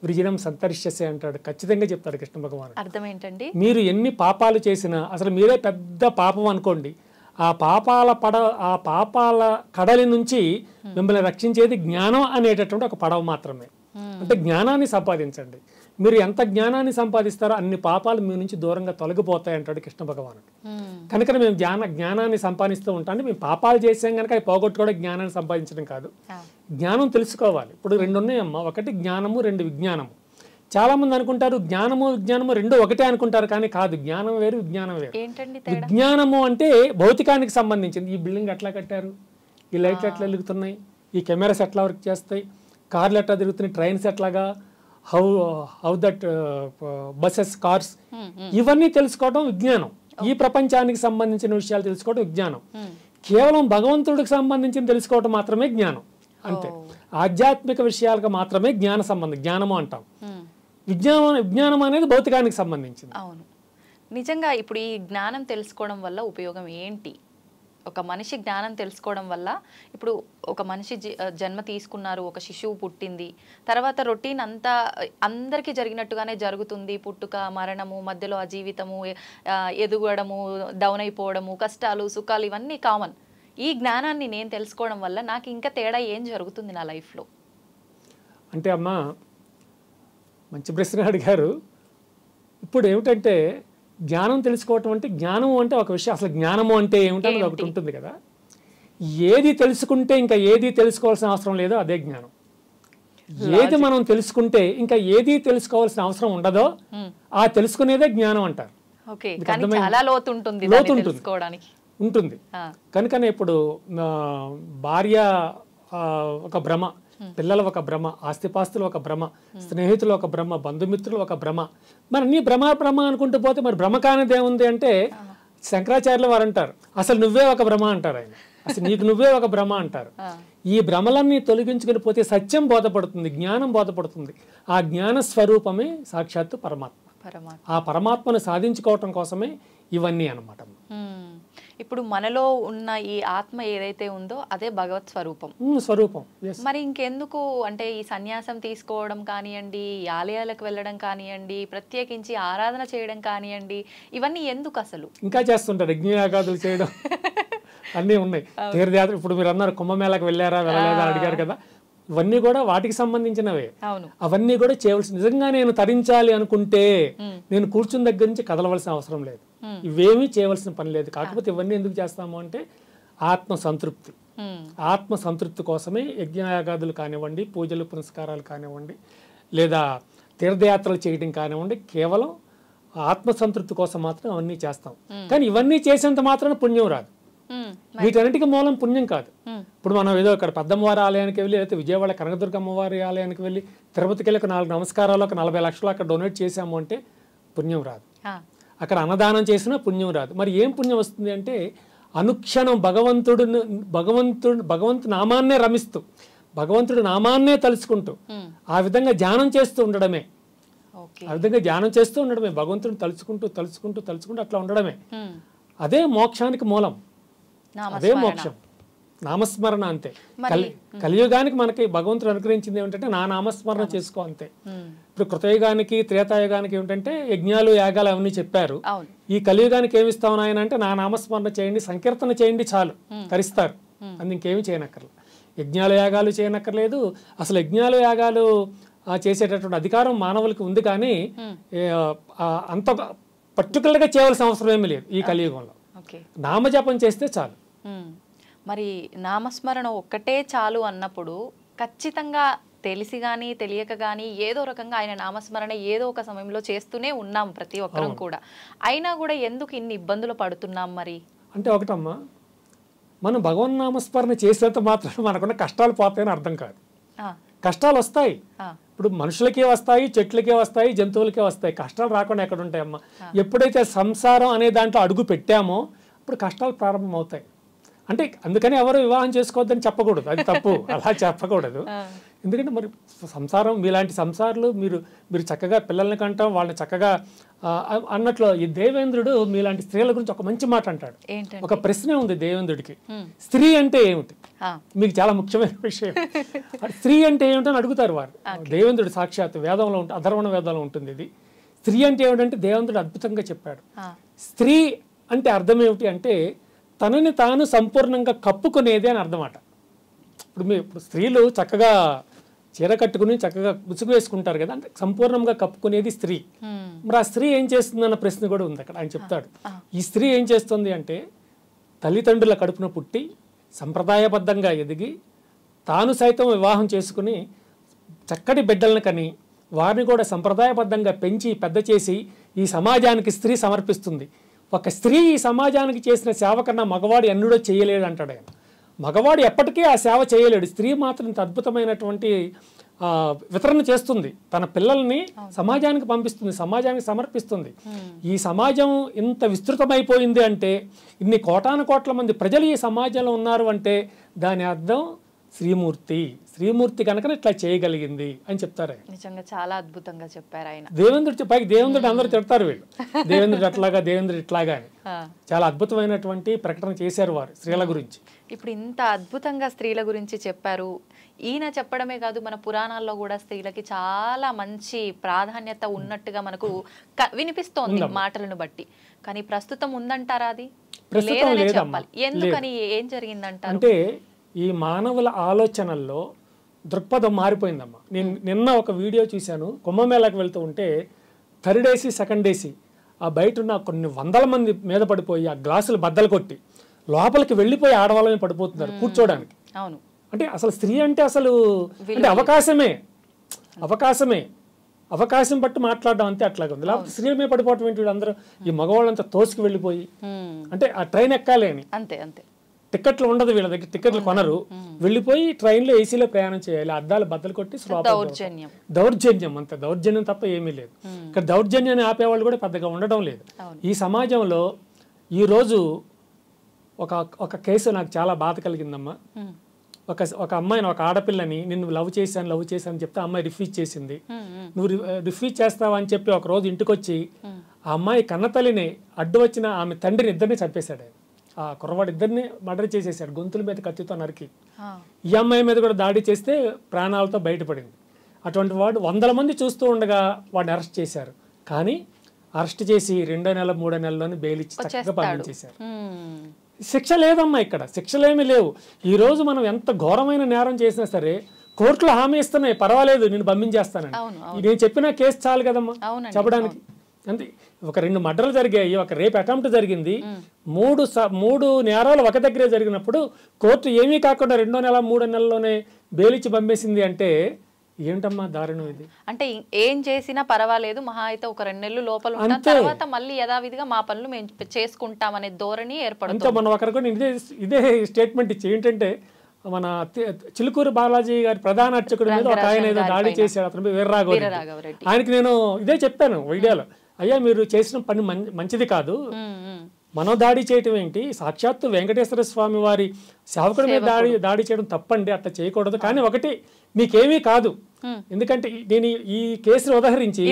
వృజినం సంతరిష్యసే అంటాడు. ఖచ్చితంగా చెప్తాడు కృష్ణ భగవానుడు. అర్థం ఏంటండి? మీరు ఎన్ని పాపాలు చేసినా, అసలు మీరే పెద్ద పాపం అనుకోండి, ఆ పాపాల కడలి నుంచి మిమ్మల్ని రక్షించేది జ్ఞానం అనేటటువంటి ఒక పడవ మాత్రమే. అంటే జ్ఞానాన్ని సంపాదించండి. మీరు ఎంత జ్ఞానాన్ని సంపాదిస్తారో అన్ని పాపాలు మీ నుంచి దూరంగా తొలగిపోతాయి అంటాడు కృష్ణ భగవానుడు. కనుక మేము జ్ఞానాన్ని సంపాదిస్తూ ఉంటాం. అంటే మేము పాపాలు చేసాం కనుక అవి పోగొట్టుకోవడం జ్ఞానాన్ని సంపాదించడం కాదు, జ్ఞానం తెలుసుకోవాలి. ఇప్పుడు రెండు ఉన్నాయమ్మా, ఒకటి జ్ఞానము, రెండు విజ్ఞానము. చాలా మంది అనుకుంటారు జ్ఞానము విజ్ఞానము రెండు ఒకటే అనుకుంటారు, కానీ కాదు. జ్ఞానం వేరు, విజ్ఞానం వేరు. విజ్ఞానము అంటే భౌతికానికి సంబంధించింది. ఈ బిల్డింగ్ ఎట్లా కట్టారు, ఈ లైట్లు ఎట్లా వెలుగుతున్నాయి, ఈ కెమెరాస్ ఎట్లా వర్క్ చేస్తాయి, కార్లు ఎట్లా తిరుగుతున్నాయి, ట్రైన్స్ ఎట్లాగా, హౌ దట్ బసెస్, కార్స్, ఇవన్నీ తెలుసుకోవడం విజ్ఞానం. ఈ ప్రపంచానికి సంబంధించిన విషయాలు తెలుసుకోవడం విజ్ఞానం. కేవలం భగవంతుడికి సంబంధించిన తెలుసుకోవడం మాత్రమే జ్ఞానం, అంతే. ఆధ్యాత్మిక విషయాలకు మాత్రమే జ్ఞానము అంటాం. విజ్ఞానం అనేది భౌతికానికి సంబంధించింది. అవును. నిజంగా ఇప్పుడు ఈ జ్ఞానం తెలుసుకోవడం వల్ల ఉపయోగం ఏంటి? ఒక మనిషి జ్ఞానం తెలుసుకోవడం వల్ల, ఇప్పుడు ఒక మనిషి జన్మ తీసుకున్నారు, ఒక శిశువు పుట్టింది, తర్వాత రొటీన్ అంతా అందరికీ జరిగినట్టుగానే జరుగుతుంది. పుట్టుక, మరణము, మధ్యలో ఆ జీవితము, ఎదుగడము, డౌన్ అయిపోవడము, కష్టాలు సుఖాలు ఇవన్నీ కామన్. ఈ జ్ఞానాన్ని నేను తెలుసుకోవడం వల్ల నాకు ఇంకా తేడా ఏం జరుగుతుంది నా లైఫ్లో? అంటే అమ్మా మంచి ప్రశ్న అడిగారు. ఇప్పుడు ఏమిటంటే జ్ఞానం తెలుసుకోవటం అంటే, జ్ఞానము అంటే ఒక విషయం, అసలు జ్ఞానము అంటే ఏమిటో ఒకటి ఉంటుంది కదా. ఏది తెలుసుకుంటే ఇంకా ఏది తెలుసుకోవాల్సిన అవసరం లేదో అదే జ్ఞానం. ఏది మనం తెలుసుకుంటే ఇంకా ఏది తెలుసుకోవాల్సిన అవసరం ఉండదో ఆ తెలుసుకునేదే జ్ఞానం అంటారు. ఉంటుంది. కనుకనే ఇప్పుడు భార్య ఒక భ్రమ, పిల్లలు ఒక భ్రమ, ఆస్తిపాస్తులు ఒక భ్రమ, స్నేహితులు ఒక భ్రమ, బంధుమిత్రులు ఒక భ్రమ. మరి నీ భ్రమ అనుకుంటూ పోతే మరి భ్రమ కానిది ఏముంది అంటే, శంకరాచార్యులు వారు అంటారు అసలు నువ్వే ఒక భ్రమ అంటారు ఆయన. అసలు నీకు నువ్వే ఒక భ్రమ అంటారు. ఈ భ్రమలన్నీ తొలగించుకుని పోతే సత్యం బోధపడుతుంది, జ్ఞానం బోధపడుతుంది. ఆ జ్ఞాన స్వరూపమే సాక్షాత్తు పరమాత్మ. ఆ పరమాత్మను సాధించుకోవటం కోసమే ఇవన్నీ అన్నమాట. ఇప్పుడు మనలో ఉన్న ఈ ఆత్మ ఏదైతే ఉందో అదే భగవత్ స్వరూపం. మరి ఇంకెందుకు అంటే ఈ సన్యాసం తీసుకోవడం కానివ్వండి, ఆలయాలకు వెళ్ళడం కానివ్వండి, ప్రత్యేకించి ఆరాధన చేయడం కానివ్వండి, ఇవన్నీ ఎందుకు అసలు? ఇంకా చేస్తుంటారు, యజ్ఞయాగాదులు చేయడం అన్నీ ఉన్నాయి. తీర్థయాత్ర, ఇప్పుడు మీరు అన్నారు కుంభమేళకు వెళ్ళలేదా అడిగారు కదా, ఇవన్నీ కూడా వాటికి సంబంధించినవే. అవన్నీ కూడా చేయవలసి, నిజంగా నేను తరించాలి అనుకుంటే నేను కూర్చుని దగ్గర నుంచి కదలవలసిన అవసరం లేదు, ఇవేమీ చేయవలసిన పని లేదు. కాకపోతే ఇవన్నీ ఎందుకు చేస్తాము అంటే ఆత్మ సంతృప్తి కోసమే యజ్ఞయాగాదులు కానివ్వండి, పూజలు పునస్కారాలు కానివ్వండి, లేదా తీర్థయాత్రలు చేయడం కానివ్వండి, కేవలం ఆత్మ సంతృప్తి కోసం మాత్రం అవన్నీ చేస్తాం. కానీ ఇవన్నీ చేసేంత మాత్రం పుణ్యం రాదు. వీటన్నిటికీ మూలం పుణ్యం కాదు. ఇప్పుడు మనం ఏదో ఇక్కడ పెద్దమ్మవారి ఆలయానికి వెళ్ళి, లేకపోతే విజయవాడ కనకదుర్గ అమ్మవారి ఆలయానికి వెళ్ళి, తిరుపతికి వెళ్ళి 4 నమస్కారాలు, 40 లక్షలు అక్కడ డొనేట్ చేసాము అంటే పుణ్యం రాదు. అక్కడ అన్నదానం చేసినా పుణ్యం రాదు. మరి ఏం పుణ్యం వస్తుంది అంటే, అనుక్షణం భగవంతు నామాన్నే రమిస్తూ, భగవంతుడి నామాన్నే తలుచుకుంటూ, ఆ విధంగా ధ్యానం చేస్తూ ఉండడమే. భగవంతుడిని తలుచుకుంటూ అట్లా ఉండడమే. అదే మోక్షానికి మూలం, అదే మోక్షం. నామస్మరణ అంతే. కలియుగానికి మనకి భగవంతుడు అనుగ్రహించింది ఏమిటంటే నా నామస్మరణ చేసుకో అంతే. ఇప్పుడు కృతయుగానికి త్రేతాయుగానికి ఏమిటంటే యజ్ఞాలు యాగాలు అవన్నీ చెప్పారు. ఈ కలియుగానికి ఏమి ఇస్తాం ఆయన అంటే నా నామస్మరణ చేయండి, సంకీర్తన చేయండి, చాలు, తరిస్తారు. అది ఇంకేమి చేయనక్కర్లేదు. యజ్ఞాలు యాగాలు చేయనక్కర్లేదు. అసలు యజ్ఞాలు యాగాలు చేసేటటువంటి అధికారం మానవులకి ఉంది, కానీ అంత పర్టికులర్గా చేయవలసిన అవసరం ఏమీ లేదు ఈ కలియుగంలో. నామజపం చేస్తే చాలు. మరి నామస్మరణ ఒక్కటే చాలు అన్నప్పుడు ఖచ్చితంగా తెలిసి కానీ తెలియక కానీ ఏదో రకంగా ఆయన నామస్మరణ ఏదో ఒక సమయంలో చేస్తూనే ఉన్నాం ప్రతి ఒక్కరం కూడా. అయినా కూడా ఎందుకు ఇన్ని ఇబ్బందులు పడుతున్నాం మరి అంటే? ఒకటమ్మా, మనం భగవన్ నామస్మరణ చేసేంత మాత్రం మనకున్న కష్టాలు పోతాయని అర్థం కాదు. కష్టాలు వస్తాయి. ఇప్పుడు మనుషులకే వస్తాయి, చెట్లకే వస్తాయి, జంతువులకే వస్తాయి. కష్టాలు రాకుండా ఎక్కడ ఉంటాయమ్మా? ఎప్పుడైతే సంసారం అనే దాంట్లో అడుగు పెట్టామో అప్పుడు కష్టాలు ప్రారంభమవుతాయి. అంటే అందుకని ఎవరు వివాహం చేసుకోవద్దని చెప్పకూడదు, అది తప్పు, అలా చెప్పకూడదు. ఎందుకంటే మరి సంసారం, మీలాంటి సంసారాలు మీరు చక్కగా పిల్లల్ని కంటాం, వాళ్ళని చక్కగా అన్నట్లు ఈ దేవేంద్రుడు మీలాంటి స్త్రీల గురించి ఒక మంచి మాట అంటాడు. ఒక ప్రశ్న ఉంది దేవేంద్రుడికి, స్త్రీ అంటే ఏమిటి? మీకు చాలా ముఖ్యమైన విషయం. స్త్రీ అంటే ఏమిటని అడుగుతారు వారు. దేవేంద్రుడు సాక్షాత్ వేదంలో ఉంటుంది, అధర్వణ వేదంలో ఉంటుంది ఇది. స్త్రీ అంటే ఏమిటంటే దేవేంద్రుడు అద్భుతంగా చెప్పాడు. స్త్రీ అంటే అర్థం ఏమిటి అంటే తనని తాను సంపూర్ణంగా కప్పుకునేది అని అర్థమాట. ఇప్పుడు స్త్రీలు చక్కగా చీర కట్టుకుని చక్కగా ముసుగు వేసుకుంటారు కదా, అంటే సంపూర్ణంగా కప్పుకునేది స్త్రీ. మరి ఆ స్త్రీ ఏం చేస్తుంది అన్న ప్రశ్న కూడా ఉంది అక్కడ. ఆయన చెప్తాడు, ఈ స్త్రీ ఏం చేస్తుంది అంటే తల్లిదండ్రుల కడుపున పుట్టి సంప్రదాయబద్ధంగా ఎదిగి తాను సైతం వివాహం చేసుకుని చక్కటి బిడ్డలను కని వారిని కూడా సంప్రదాయబద్ధంగా పెంచి పెద్ద చేసి ఈ సమాజానికి స్త్రీ సమర్పిస్తుంది. ఒక స్త్రీ ఈ సమాజానికి చేసిన సేవ కన్నా మగవాడు ఎన్నడూ చేయలేడు అంటాడు ఆయన. మగవాడు ఎప్పటికీ ఆ సేవ చేయలేడు, స్త్రీ మాత్రం ఇంత అద్భుతమైనటువంటి వితరణ చేస్తుంది. తన పిల్లల్ని సమాజానికి పంపిస్తుంది, సమాజానికి సమర్పిస్తుంది. ఈ సమాజం ఇంత విస్తృతమైపోయింది అంటే, ఇన్ని కోటాను కోట్ల మంది ప్రజలు ఈ సమాజంలో ఉన్నారు అంటే దాని అర్థం శ్రీమూర్తి కనుక ఇట్లా చేయగలిగింది అని చెప్తారు. నిజంగా చాలా అద్భుతంగా చెప్పారు ఆయన. దేవేంద్రుడు అందరూ తిడతారు, వీళ్ళు దేవేంద్రుడు అట్లాగా, దేవేంద్రుడు ఇట్లాగా అని. చాలా అద్భుతమైనటువంటి ప్రకటన చేశారు వారు స్త్రీల గురించి. ఇప్పుడు ఇంత అద్భుతంగా స్త్రీల గురించి చెప్పారు. ఈయన చెప్పడమే కాదు, మన పురాణాల్లో కూడా స్త్రీలకి చాలా మంచి ప్రాధాన్యత ఉన్నట్టుగా మనకు వినిపిస్తోంది మాటలను బట్టి. కానీ ప్రస్తుతం ఉందంటారా? అది లేదనే చెప్పాలి. ఎందుకని, ఏం జరిగిందంటారు? అంటే ఈ మానవుల ఆలోచనల్లో దృక్పథం మారిపోయిందమ్మా. నేను నిన్న ఒక వీడియో చూశాను, కుంభమేళాకి వెళ్తూ ఉంటే థర్డ్ ఏసీ సెకండ్ ఏసీ ఆ బయట ఉన్న కొన్ని వందల మంది మీద పడిపోయి ఆ గ్లాసులు బద్దలు కొట్టి లోపలికి వెళ్ళిపోయి ఆడవాళ్ళమే పడిపోతున్నారు కూర్చోడానికి. అవును. అంటే అసలు స్త్రీ అంటే అసలు అంటే అవకాశం బట్టి మాట్లాడడం అంతే అట్లాగే ఉంది. లేకపోతే స్త్రీ మీద పడిపోవటం ఏంటి? అందరూ ఈ మగవాళ్ళంతా తోసుకు వెళ్ళిపోయి అంటే ఆ ట్రైన్ ఎక్కాలి అని అంతే అంతే టికెట్లు ఉండదు, వీళ్ళ దగ్గర టికెట్లు కొనరు, వెళ్ళిపోయి ట్రైన్లో ఏసీలో ప్రయాణం చేయాలి, అద్దాలు బద్దలు కొట్టి దౌర్జన్యం అంతే. దౌర్జన్యం తప్ప ఏమీ లేదు. ఇక్కడ దౌర్జన్యాన్ని ఆపేవాళ్ళు కూడా పెద్దగా ఉండడం లేదు. ఈ సమాజంలో ఈరోజు ఒక కేసు నాకు చాలా బాధ కలిగిందమ్మా. ఒక అమ్మాయిని, ఒక ఆడపిల్లని నిన్ను లవ్ చేశాను చెప్తే అమ్మాయి రిఫ్యూజ్ చేసింది. నువ్వు రిఫ్యూజ్ చేస్తావా అని చెప్పి ఒక రోజు ఇంటికి వచ్చి ఆ అమ్మాయి కన్నతల్లిని అడ్డు వచ్చిన ఆమె తండ్రిని ఇద్దరిని చంపేశాడు. ఆ కుర్రవాడు ఇద్దరిని మర్డర్ చేసేసాడు, గొంతుల మీద కత్తితో నరికి. ఈ అమ్మాయి మీద కూడా దాడి చేస్తే ప్రాణాలతో బయటపడింది. అటువంటి వాడు 100 మంది చూస్తూ ఉండగా వాడిని అరెస్ట్ చేశారు. కానీ అరెస్ట్ చేసి 2వ నెల 3వ నెలలోనే బెయిల్ ఇచ్చి చక్కగా పంపించేశారు. శిక్ష లేదమ్మా, ఇక్కడ శిక్షలేమీ లేవు. ఈరోజు మనం ఎంత ఘోరమైన నేరం చేసినా సరే కోర్టులో హామీ ఇస్తున్నాయి, పర్వాలేదు నేను పంపించేస్తానని. నేను చెప్పిన కేసు చాలు కదమ్మా చెప్పడానికి. అంతే. ఒక 2 మర్డర్లు జరిగాయి, ఒక రేప్ అటెంప్ట్ జరిగింది, 3 నేరాలు ఒక దగ్గరే జరిగినప్పుడు కోర్టు ఏమీ కాకుండా 2వ నెల 3వ నెలలోనే బెయిల్ ఇచ్చి పంపేసింది అంటే ఏంటమ్మా దారుణం ఇది? అంటే ఏం చేసినా పర్వాలేదు, మహా అయితే ఒక 2 నెలలు లోపల ఉన్న తర్వాత మళ్ళీ యథావిధిగా మా పనులు మేము చేసుకుంటామనే ధోరణి ఏర్పడుతుంది. అంతే. మనం ఒకరికి ఇదే స్టేట్మెంట్ ఇచ్చి ఏంటంటే మన చిలుకూరు బాలాజీ గారి ప్రధాన అర్చకుడి మీద ఒక ఆయన ఏదో దాడి చేశాడు, అతని వీర్రాఘవరెడ్డి. ఆయనకి నేను ఇదే చెప్పాను వీడియోలో, అయ్యా మీరు చేసిన పని మంచిది కాదు, మనం దాడి చేయటం ఏంటి, సాక్షాత్తు వెంకటేశ్వర స్వామి వారి సేవకుడి మీద దాడి చేయడం తప్పండి, అట్లా చేయకూడదు. కానీ ఒకటి మీకేమీ కాదు, ఎందుకంటే నేను ఈ కేసును ఉదహరించి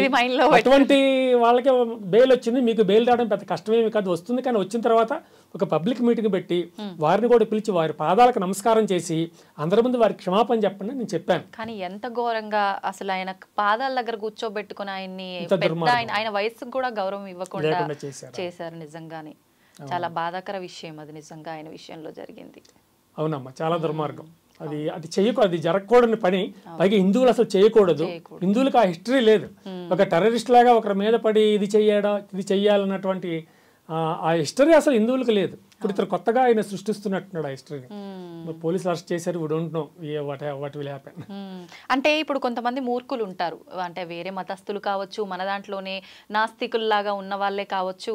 అటువంటి వాళ్ళకి బెయిల్ వచ్చింది, మీకు బెయిల్ రావడం పెద్ద కష్టమేమి కాదు, వస్తుంది. కానీ వచ్చిన తర్వాత ఒక పబ్లిక్ మీటింగ్ పెట్టి వారిని కూడా పిలిచి వారి పాదాలకు నమస్కారం చేసి అందరి ముందు వారికి క్షమాపణ చెప్పండి నేను చెప్పాను. కానీ ఎంత ఘోరంగా అసలు ఆయన పాదాల దగ్గర కూర్చోబెట్టుకుని ఆయన్ని, ఆయన వయసుకు కూడా గౌరవం ఇవ్వకుండా చేశారు. నిజంగానే చాలా బాధాకర విషయం అది, నిజంగా ఆయన విషయంలో జరిగింది. అవునమ్మా, చాలా దుర్మార్గం. అది చేయకూడదు, అది జరగకూడని పని. పైగా హిందువులు అసలు చేయకూడదు. హిందువులకు ఆ హిస్టరీ లేదు. ఒక టెర్రరిస్ట్ లాగా ఒకరి మీద పడి ఇది చెయ్యాలన్నటువంటి ఆ హిస్టరీ అసలు హిందువులకు లేదు. ఇప్పుడు ఇతను కొత్తగా ఆయన సృష్టిస్తున్నట్టున్నాడు ఆ హిస్టరీని. పోలీసులు అరెస్ట్ చేశారు, we don't know what will happen. అంటే ఇప్పుడు కొంతమంది మూర్ఖులు ఉంటారు, అంటే వేరే మతస్థులు కావచ్చు, మన దాంట్లోనే నాస్తికుల్లాగా ఉన్న వాళ్ళే కావచ్చు,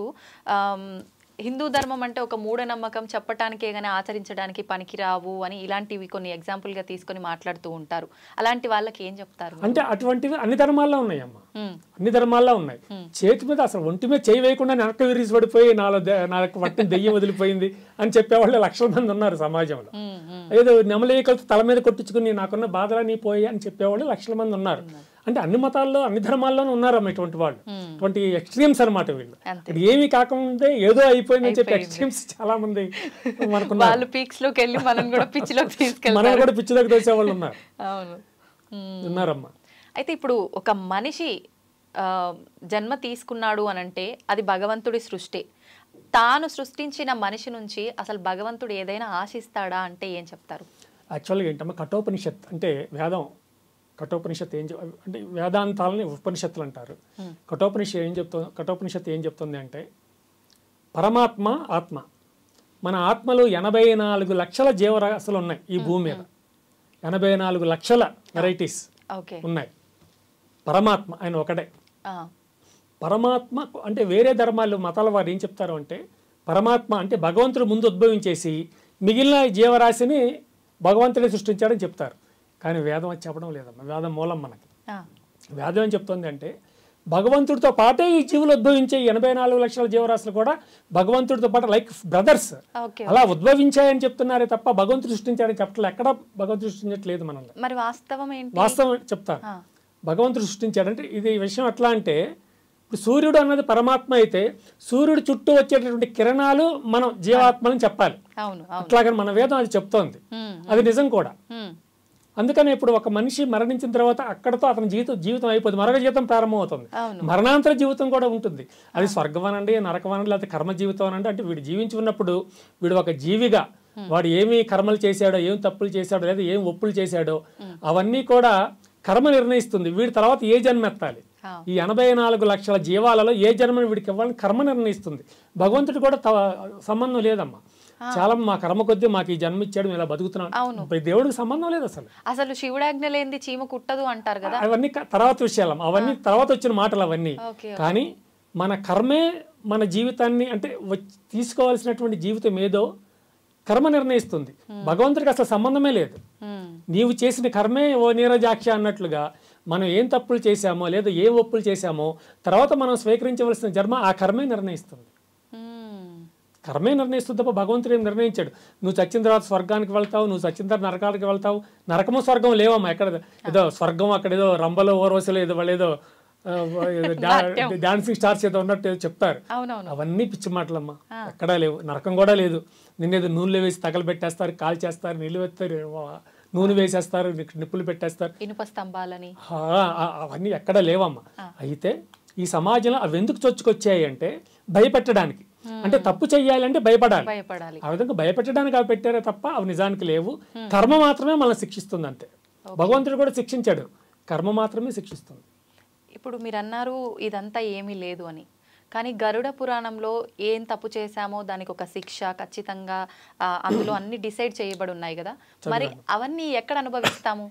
హిందూ ధర్మం అంటే ఒక మూఢనమ్మకం, చెప్పటానికే కానీ ఆచరించడానికి పనికిరావు అని ఇలాంటివి కొన్ని ఎగ్జాంపుల్గా తీసుకొని మాట్లాడుతూ ఉంటారు. అలాంటి వాళ్ళకి ఏం చెప్తారు? అంటే అటువంటివి అన్ని ధర్మాల్లో ఉన్నాయమ్మా, అన్ని ధర్మాల్లో ఉన్నాయి. చేతి మీద అసలు ఒంటి మీద చేయి వేయకుండా వెనక్కి విరిసి పడిపోయి నాకు వట్టిన దెయ్యం వదిలిపోయింది అని చెప్పేవాళ్ళు లక్షల మంది ఉన్నారు సమాజంలో. ఏదో నెమలేకలతో తల మీద కొట్టించుకుని నాకున్న బాధలని పోయి అని చెప్పేవాళ్ళు లక్షల మంది ఉన్నారు. అంటే అన్ని మతాల్లో అన్ని ధర్మాల్లోనూ ఉన్నారమ్మ ఇటువంటి వాళ్ళు, ఇటువంటి ఎక్స్ట్రీమ్స్ అనమాట వీళ్ళు. ఏమీ కాకముందే ఏదో అయిపోయిందని చెప్పి ఎక్స్ట్రీమ్స్ చాలా మంది మనకున్నారు. మనం కూడా పిచ్చిలోకి తోసే వాళ్ళు ఉన్నారు, ఉన్నారమ్మా. అయితే ఇప్పుడు ఒక మనిషి జన్మ తీసుకున్నాడు అనంటే అది భగవంతుడి సృష్టి. తాను సృష్టించిన మనిషి నుంచి అసలు భగవంతుడు ఏదైనా ఆశిస్తాడా అంటే ఏం చెప్తారు? యాక్చువల్గా ఏంటమ్మా, కఠోపనిషత్ అంటే వేదం. కఠోపనిషత్ అంటే వేదాంతాలని ఉపనిషత్తులు అంటారు. కఠోపనిషత్తు ఏం చెప్తుంది అంటే పరమాత్మ ఆత్మ, మన ఆత్మలో 84 లక్షల జీవరాశులు ఉన్నాయి ఈ భూమి మీద. 84 లక్షల వెరైటీస్ ఉన్నాయి. పరమాత్మ ఆయన ఒకటే. పరమాత్మ అంటే వేరే ధర్మాలు మతాల వారు ఏం చెప్తారు అంటే పరమాత్మ అంటే భగవంతుడు ముందు ఉద్భవించేసి మిగిలిన జీవరాశిని భగవంతుడే సృష్టించాడని చెప్తారు. కానీ వేదం అది చెప్పడం లేదమ్మా. వేదం మూలం మనకి. వేదం ఏం చెప్తుంది అంటే భగవంతుడితో పాటే ఈ జీవులు ఉద్భవించే 84 లక్షల జీవరాశులు కూడా భగవంతుడితో పాటు లైక్ బ్రదర్స్ అలా ఉద్భవించాయని చెప్తున్నారే తప్ప భగవంతుడు సృష్టించాడని చెప్పట్లేదు. ఎక్కడ భగవంతుడు సృష్టించట్లేదు మనల్ని. మరి వాస్తవం చెప్తాను. భగవంతుడు సృష్టించాడంటే ఇది విషయం ఎట్లా అంటే ఇప్పుడు సూర్యుడు అన్నది పరమాత్మ అయితే సూర్యుడు చుట్టూ వచ్చేటటువంటి కిరణాలు మనం జీవాత్మని చెప్పాలి. అట్లాగని మన వేదం అది చెప్తోంది. అది నిజం కూడా. అందుకని ఇప్పుడు ఒక మనిషి మరణించిన తర్వాత అక్కడతో అతని జీవితం అయిపోతుంది, మరొక జీవితం ప్రారంభమవుతుంది. మరణాంతర జీవితం కూడా ఉంటుంది. అది స్వర్గం అనండి, నరకం అనండి, లేకపోతే కర్మ జీవితం అనండి. అంటే వీడు జీవించి ఉన్నప్పుడు వీడు ఒక జీవిగా వాడు ఏమి కర్మలు చేశాడో, ఏం తప్పులు చేశాడో, లేదా ఏం ఒప్పులు చేశాడో అవన్నీ కూడా కర్మ నిర్ణయిస్తుంది. వీడి తర్వాత ఏ జన్మ ఎత్తాలి, ఈ 84 లక్షల జీవాలలో ఏ జన్మని వీడికి ఇవ్వాలని కర్మ నిర్ణయిస్తుంది. భగవంతుడు కూడా సంబంధం లేదమ్మా. చాలా మా కర్మ కొద్దీ మాకు ఈ జన్మ ఇచ్చాడు, ఇలా బతుకుతున్నాను. దేవుడికి సంబంధం లేదు అసలు శివుడాజ్ఞ లేనిది చీమ కుట్టదు అంటారు కదా. అవన్నీ తర్వాత విషయాలు, అవన్నీ తర్వాత వచ్చిన మాటలు అవన్నీ. కానీ మన కర్మే మన జీవితాన్ని అంటే తీసుకోవాల్సినటువంటి జీవితం ఏదో కర్మ నిర్ణయిస్తుంది. భగవంతుడికి అసలు సంబంధమే లేదు. నీవు చేసిన కర్మే ఓ నీరజాక్ష అన్నట్లుగా మనం ఏం తప్పులు చేశామో లేదా ఏ ఒప్పులు చేశామో తర్వాత మనం స్వీకరించవలసిన జన్మ ఆ కర్మే నిర్ణయిస్తుంది. కర్మే నిర్ణయిస్తుంది తప్ప భగవంతుడు ఏం నిర్ణయించాడు. నువ్వు చచ్చిన తర్వాత స్వర్గానికి వెళ్తావు, నువ్వు చచ్చిన తర్వాత నరకానికి వెళ్తావు. నరకము స్వర్గం లేవమ్మా. ఎక్కడ ఏదో స్వర్గం అక్కడ ఏదో రంబలో ఓర్వశలు ఏదో వాళ్ళు ఏదో డాన్సింగ్ స్టార్స్ ఏదో ఉన్నట్టు ఏదో చెప్తారు. అవన్నీ పిచ్చి మాటలమ్మా. ఎక్కడా లేవు. నరకం కూడా లేదు. నిన్నేదో నూనెలో వేసి తగలబెట్టేస్తారు, కాల్ చేస్తారు, నీళ్ళు వేస్తారు, నూనె వేసేస్తారు, నిప్పులు పెట్టేస్తారు, ఇనుప స్తంభాలని. అవన్నీ ఎక్కడా లేవమ్మా. అయితే ఈ సమాజంలో అవి ఎందుకు చొచ్చుకొచ్చాయి అంటే భయపెట్టడానికి. అంటే తప్పు చెయ్యాలంటే భయపడాలి. ఆ విధంగా భయపెట్టడానికి అవి పెట్టారే తప్ప అవి నిజానికి లేవు. కర్మ మాత్రమే మనల్ని శిక్షిస్తుంది అంతే. భగవంతుడు కూడా శిక్షించాడు, కర్మ మాత్రమే శిక్షిస్తుంది. ఇప్పుడు మీరు అన్నారు ఇదంతా ఏమీ లేదు అని, కానీ గరుడ పురాణంలో ఏం తప్పు చేశామో దానికి ఒక శిక్ష ఖచ్చితంగా అందులో అన్ని డిసైడ్ చేయబడి ఉన్నాయి కదా. మరి అవన్నీ ఎక్కడ అనుభవిస్తాము?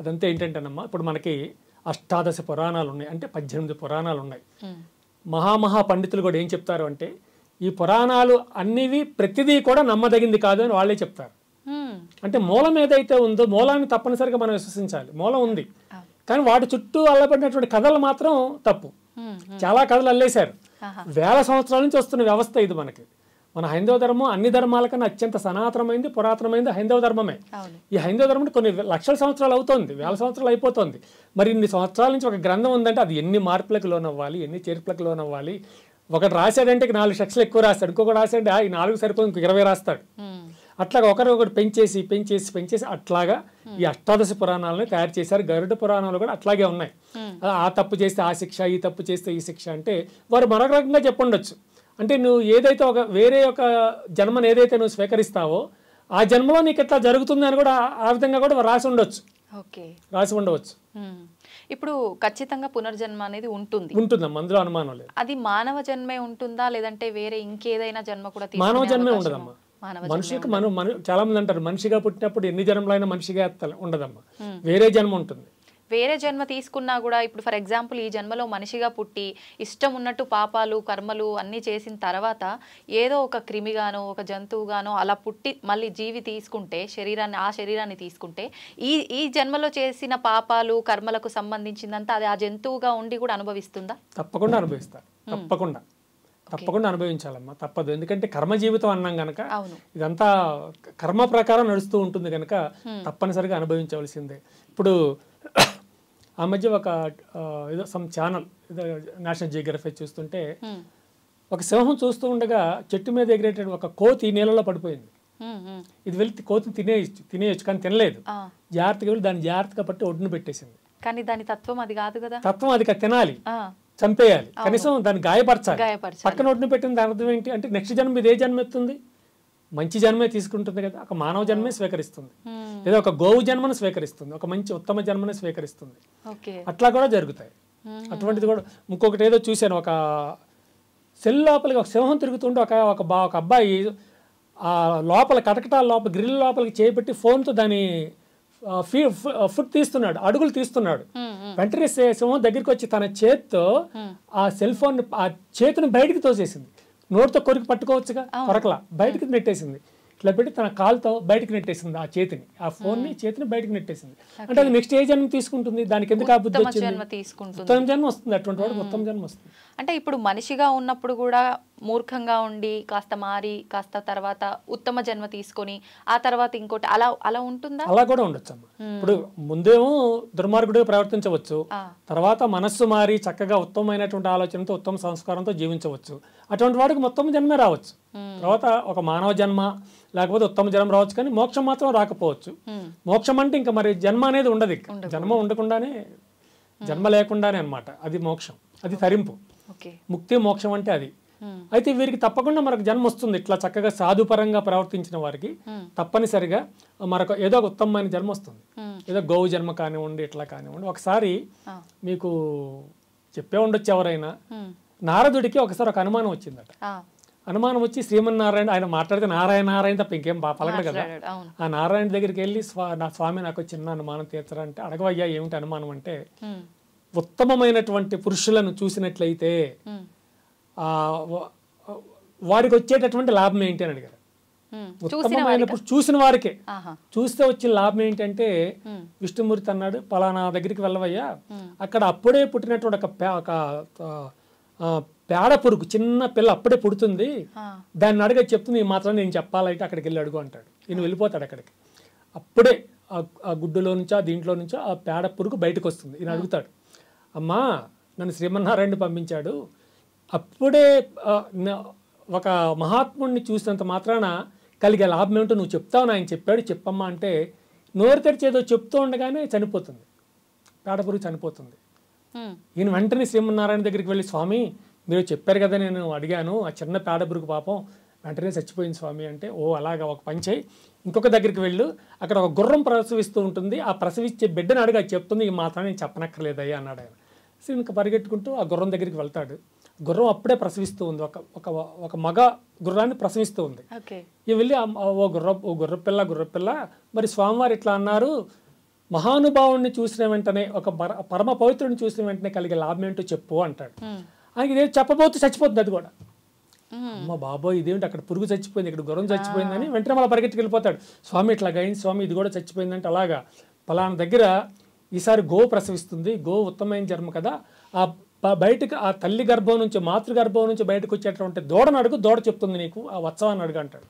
అదంతా ఏంటంటేనమ్మా, ఇప్పుడు మనకి అష్టాదశ పురాణాలు ఉన్నాయి, అంటే 18 పురాణాలు ఉన్నాయి. మహామహా పండితులు కూడా ఏం చెప్తారు అంటే ఈ పురాణాలు అన్నివి ప్రతిదీ కూడా నమ్మదగింది కాదు అని వాళ్ళే చెప్తారు. అంటే మూలం ఏదైతే ఉందో మూలాన్ని తప్పనిసరిగా మనం విశ్వసించాలి. మూలం ఉంది, కానీ వాటి చుట్టూ అల్లబడినటువంటి కథలు మాత్రం తప్పు. చాలా కథలు అల్లేశారు. వేల సంవత్సరాల నుంచి వస్తున్న వ్యవస్థ ఇది. మనకి మన హైందవ ధర్మం అన్ని ధర్మాల కన్నా అత్యంత సనాతనమైంది, పురాతనమైంది హైందవ ధర్మమే. ఈ హైందవ ధర్మం కొన్ని లక్షల సంవత్సరాలు అవుతుంది, వేల సంవత్సరాలు అయిపోతుంది. మరి ఇన్ని సంవత్సరాల నుంచి ఒక గ్రంథం ఉందంటే అది ఎన్ని మార్పులకు లోనవ్వాలి, ఎన్ని చేర్పులకు లోనవ్వాలి. ఒకటి రాశాడంటే 4 సెక్షన్లు ఎక్కువ రాస్తాడు, ఇంకొకటి రాశాడంటే ఈ 4 సరిపోయి ఇంకో 20 రాస్తాడు. అట్లాగా ఒకటి పెంచేసి అట్లాగా ఈ అష్టాదశ పురాణాలను తయారు చేశారు. గరుడ పురాణాలు కూడా అట్లాగే ఉన్నాయి. ఆ తప్పు చేస్తే ఆ శిక్ష, ఈ తప్పు చేస్తే ఈ శిక్ష అంటే వారు మరొక రకంగా చెప్పండొచ్చు. అంటే నువ్వు ఏదైతే వేరే ఒక జన్మను ఏదైతే నువ్వు స్వీకరిస్తావో ఆ జన్మలో నీకు ఎట్లా జరుగుతుంది అని కూడా ఆ విధంగా కూడా రాసి ఉండవచ్చు. ఇప్పుడు ఖచ్చితంగా పునర్జన్మ అనేది ఉంటుంది ఉంటుందమ్మా, అందులో అనుమానం లేదు. అది మానవ జన్మే ఉంటుందా లేదంటే వేరే ఇంకేదైనా జన్మ కూడా మానవ తీసుకునే జన్మే అవకాశమా? ఉండదమ్మా. మానవ మనుషులకు చాలా మంది అంటారు మనిషిగా పుట్టినప్పుడు ఎన్ని జన్మలైనా మనిషిగా ఉండదమ్మా, వేరే జన్మ ఉంటుంది. వేరే జన్మ తీసుకున్నా కూడా ఇప్పుడు ఫర్ ఎగ్జాంపుల్ ఈ జన్మలో మనిషిగా పుట్టి ఇష్టం ఉన్నట్టు పాపాలు కర్మలు అన్నీ చేసిన తర్వాత ఏదో ఒక క్రిమిగానో ఒక జంతువుగానో అలా పుట్టి మళ్ళీ జీవి తీసుకుంటే ఆ శరీరాన్ని తీసుకుంటే ఈ జన్మలో చేసిన పాపాలు కర్మలకు సంబంధించిందంతా అది ఆ జంతువుగా ఉండి కూడా అనుభవిస్తుందా? తప్పకుండా అనుభవిస్తారు, తప్పకుండా అనుభవించాలమ్మా, తప్పదు. ఎందుకంటే కర్మ జీవితం అన్నాం గనక ఇదంతా కర్మ ప్రకారం నడుస్తూ ఉంటుంది కనుక తప్పనిసరిగా అనుభవించవలసిందే. ఇప్పుడు ఆ మధ్య ఒక ఏదో సమ్ ఛానల్ ఏదో నేషనల్ జియోగ్రఫీ చూస్తుంటే ఒక సింహం చూస్తూ ఉండగా చెట్టు మీద ఎగిరేటటువంటి ఒక కోతి నీళ్ళలో పడిపోయింది. ఇది వెళ్ళి కోతిని తినేయచ్చు కానీ తినలేదు, జాగ్రత్తగా వెళ్ళి దాన్ని జాగ్రత్తగా పట్టి ఒడ్డును పెట్టేసింది. కానీ దాని తత్వం అది కాదు కదా, తత్వం అది తినాలి, చంపేయాలి, కనీసం దాన్ని గాయపరచాలి. పక్కన ఒడ్డును పెట్టిన దాని అర్థం ఏంటి అంటే నెక్స్ట్ జన్మ ఇది ఏ జన్మ ఎత్తుంది, మంచి జన్మే తీసుకుంటుంది కదా, ఒక మానవ జన్మే స్వీకరిస్తుంది, లేదా ఒక గోవు జన్మను స్వీకరిస్తుంది, ఒక మంచి ఉత్తమ జన్మను స్వీకరిస్తుంది. అట్లా కూడా జరుగుతాయి. అటువంటిది కూడా ఇంకొకటి ఏదో చూశాను, ఒక సెల్ లోపలికి ఒక సింహం తిరుగుతుంటే ఒక అబ్బాయి ఆ లోపల కటకటాల లోపల గ్రిల్ లోపలికి చేపెట్టి ఫోన్తో దాని ఫుడ్ తీస్తున్నాడు, అడుగులు తీస్తున్నాడు. వెంటనే సింహం దగ్గరికి వచ్చి తన చేత్తో ఆ సెల్ ఫోన్ ఆ చేతిని బయటికి తోసేసింది. నోటితో కొరికి పట్టుకోవచ్చుగా, కొరకలా బయటకి నెట్టేసింది. ఇట్లా పెట్టి తన కాలుతో బయటకు నెట్టేసింది ఆ చేతిని, ఆ చేతిని బయటకు నెట్టేసింది. అంటే అది నెక్స్ట్ ఏ జన్మ తీసుకుంటుంది, దానికి ఎందుకు ఆ బుద్ధి వచ్చింది? ఉత్తమ జన్మ వస్తుంది, అటువంటి వాడికి ఉత్తమ జన్మ వస్తుంది. అంటే ఇప్పుడు మనిషిగా ఉన్నప్పుడు కూడా మూర్ఖంగా ఉండి కాస్త మారి కాస్త తర్వాత ఉత్తమ జన్మ తీసుకొని ఆ తర్వాత ఇంకోటి అలా ఉంటుందా? అలా కూడా ఉండొచ్చు అమ్మ. ఇప్పుడు ముందేమో దుర్మార్గుడిగా ప్రవర్తించవచ్చు, తర్వాత మనస్సు మారి చక్కగా ఉత్తమమైనటువంటి ఆలోచనతో ఉత్తమ సంస్కారంతో జీవించవచ్చు. అటువంటి వాడికి ఉత్తమ జన్మే రావచ్చు. తర్వాత ఒక మానవ జన్మ లేకపోతే ఉత్తమ జన్మ రావచ్చు, కానీ మోక్షం మాత్రం రాకపోవచ్చు. మోక్షం అంటే ఇంకా మరి జన్మ అనేది ఉండదు, జన్మ ఉండకుండానే జన్మ లేకుండానే అన్నమాట, అది మోక్షం, అది తరింపు. ముక్తి మోక్షం అంటే అది. అయితే వీరికి తప్పకుండా మనకు జన్మ వస్తుంది. ఇట్లా చక్కగా సాధుపరంగా ప్రవర్తించిన వారికి తప్పనిసరిగా మరొక ఏదో ఒక ఉత్తమమైన జన్మ వస్తుంది. ఏదో గోవు జన్మ కానివ్వండి, ఇట్లా కానివ్వండి. ఒకసారి మీకు చెప్పే ఉండొచ్చు ఎవరైనా, నారదుడికి ఒకసారి ఒక అనుమానం వచ్చిందట. అనుమానం వచ్చి శ్రీమన్నారాయణ, ఆయన మాట్లాడితే నారాయణ తప్ప ఇంకేం పలకడు కదా, ఆ నారాయణ దగ్గరికి వెళ్ళి నా స్వామి నాకు చిన్న అనుమానం తీర్చరంటే, అడగవయ్యా ఏమిటి అనుమానం అంటే, ఉత్తమమైనటువంటి పురుషులను చూసినట్లయితే వారికి వచ్చేటటువంటి లాభం ఏంటి అని అడిగారు. ఉత్తమమైన చూసిన వారికే చూస్తే వచ్చిన లాభం ఏంటంటే, విష్ణుమూర్తి అన్నాడు పలానా దగ్గరికి వెళ్ళవయ్యా, అక్కడ అప్పుడే పుట్టినటువంటి ఒక పేడ పురుగు చిన్న పిల్ల అప్పుడే పుడుతుంది, దాన్ని అడగ చెప్తుంది ఈ మాత్రం నేను చెప్పాలంటే అక్కడికి వెళ్ళి అడుగు అంటాడు. ఈయన వెళ్ళిపోతాడు అక్కడికి. అప్పుడే ఆ గుడ్డులో నుంచో ఆ దీంట్లో నుంచో ఆ పేడ పురుగు బయటకు వస్తుంది. ఈయన అడుగుతాడు, అమ్మా నన్ను శ్రీమన్నారాయణ పంపించాడు, అప్పుడే ఒక మహాత్ముడిని చూసినంత మాత్రాన కలిగే లాభం ఏమిటో నువ్వు చెప్తావు, ఆయన చెప్పాడు చెప్పమ్మా అంటే, నోరు తెరిచేదో చెప్తూ ఉండగానే చనిపోతుంది, పేడ పురుగు చనిపోతుంది. ఈయన వెంటనే శ్రీమన్నారాయణ దగ్గరికి వెళ్ళి, స్వామి మీరు చెప్పారు కదా, నేను అడిగాను ఆ చిన్న పేడ పురుగు పాపం వెంటనే చచ్చిపోయింది స్వామి అంటే, ఓ అలాగా ఒక పని చేయి, ఇంకొక దగ్గరికి వెళ్ళు, అక్కడ ఒక గుర్రం ప్రసవిస్తూ ఉంటుంది, ఆ ప్రసవించే బిడ్డను అడిగి అది చెప్తుంది, ఈ మాత్రం నేను చెప్పనక్కర్లేదయ్యా అన్నాడు ఆయన. సో ఇంకా పరిగెట్టుకుంటూ ఆ గుర్రం దగ్గరికి వెళ్తాడు. గుర్రం అప్పుడే ప్రసవిస్తూ ఉంది, ఒక మగ గుర్రాన్ని ప్రసవిస్తూ ఉంది. ఇవి వెళ్ళి ఓ గుర్రపిల్ల మరి స్వామివారు ఇట్లా అన్నారు, మహానుభావుడిని చూసిన వెంటనే ఒక పరమ పవిత్రుడిని చూసిన వెంటనే కలిగే లాభం ఏంటో చెప్పు అంటాడు. ఆయనకి ఇదే చెప్పబోతూ చచ్చిపోతుంది అది కూడా. అమ్మ బాబోయ్ ఇదేంటి, అక్కడ పురుగు చచ్చిపోయింది, ఇక్కడ గుర్రం చచ్చిపోయిందని వెంటనే మళ్ళీ పరిగెట్టుకు వెళ్ళిపోతాడు. స్వామి ఇట్లా అయింది స్వామి, ఇది కూడా చచ్చిపోయిందంటే, అలాగా పలానా దగ్గర ఈసారి గో ప్రసవిస్తుంది, గో ఉత్తమమైన జన్మ కదా, ఆ బయటకు ఆ తల్లి గర్భం నుంచి మాతృగర్భం నుంచి బయటకు వచ్చేటువంటి దూడను అడుగు, దూడ చెప్తుంది నీకు, ఆ వత్సవాన్ని అడుగు అంటాడు.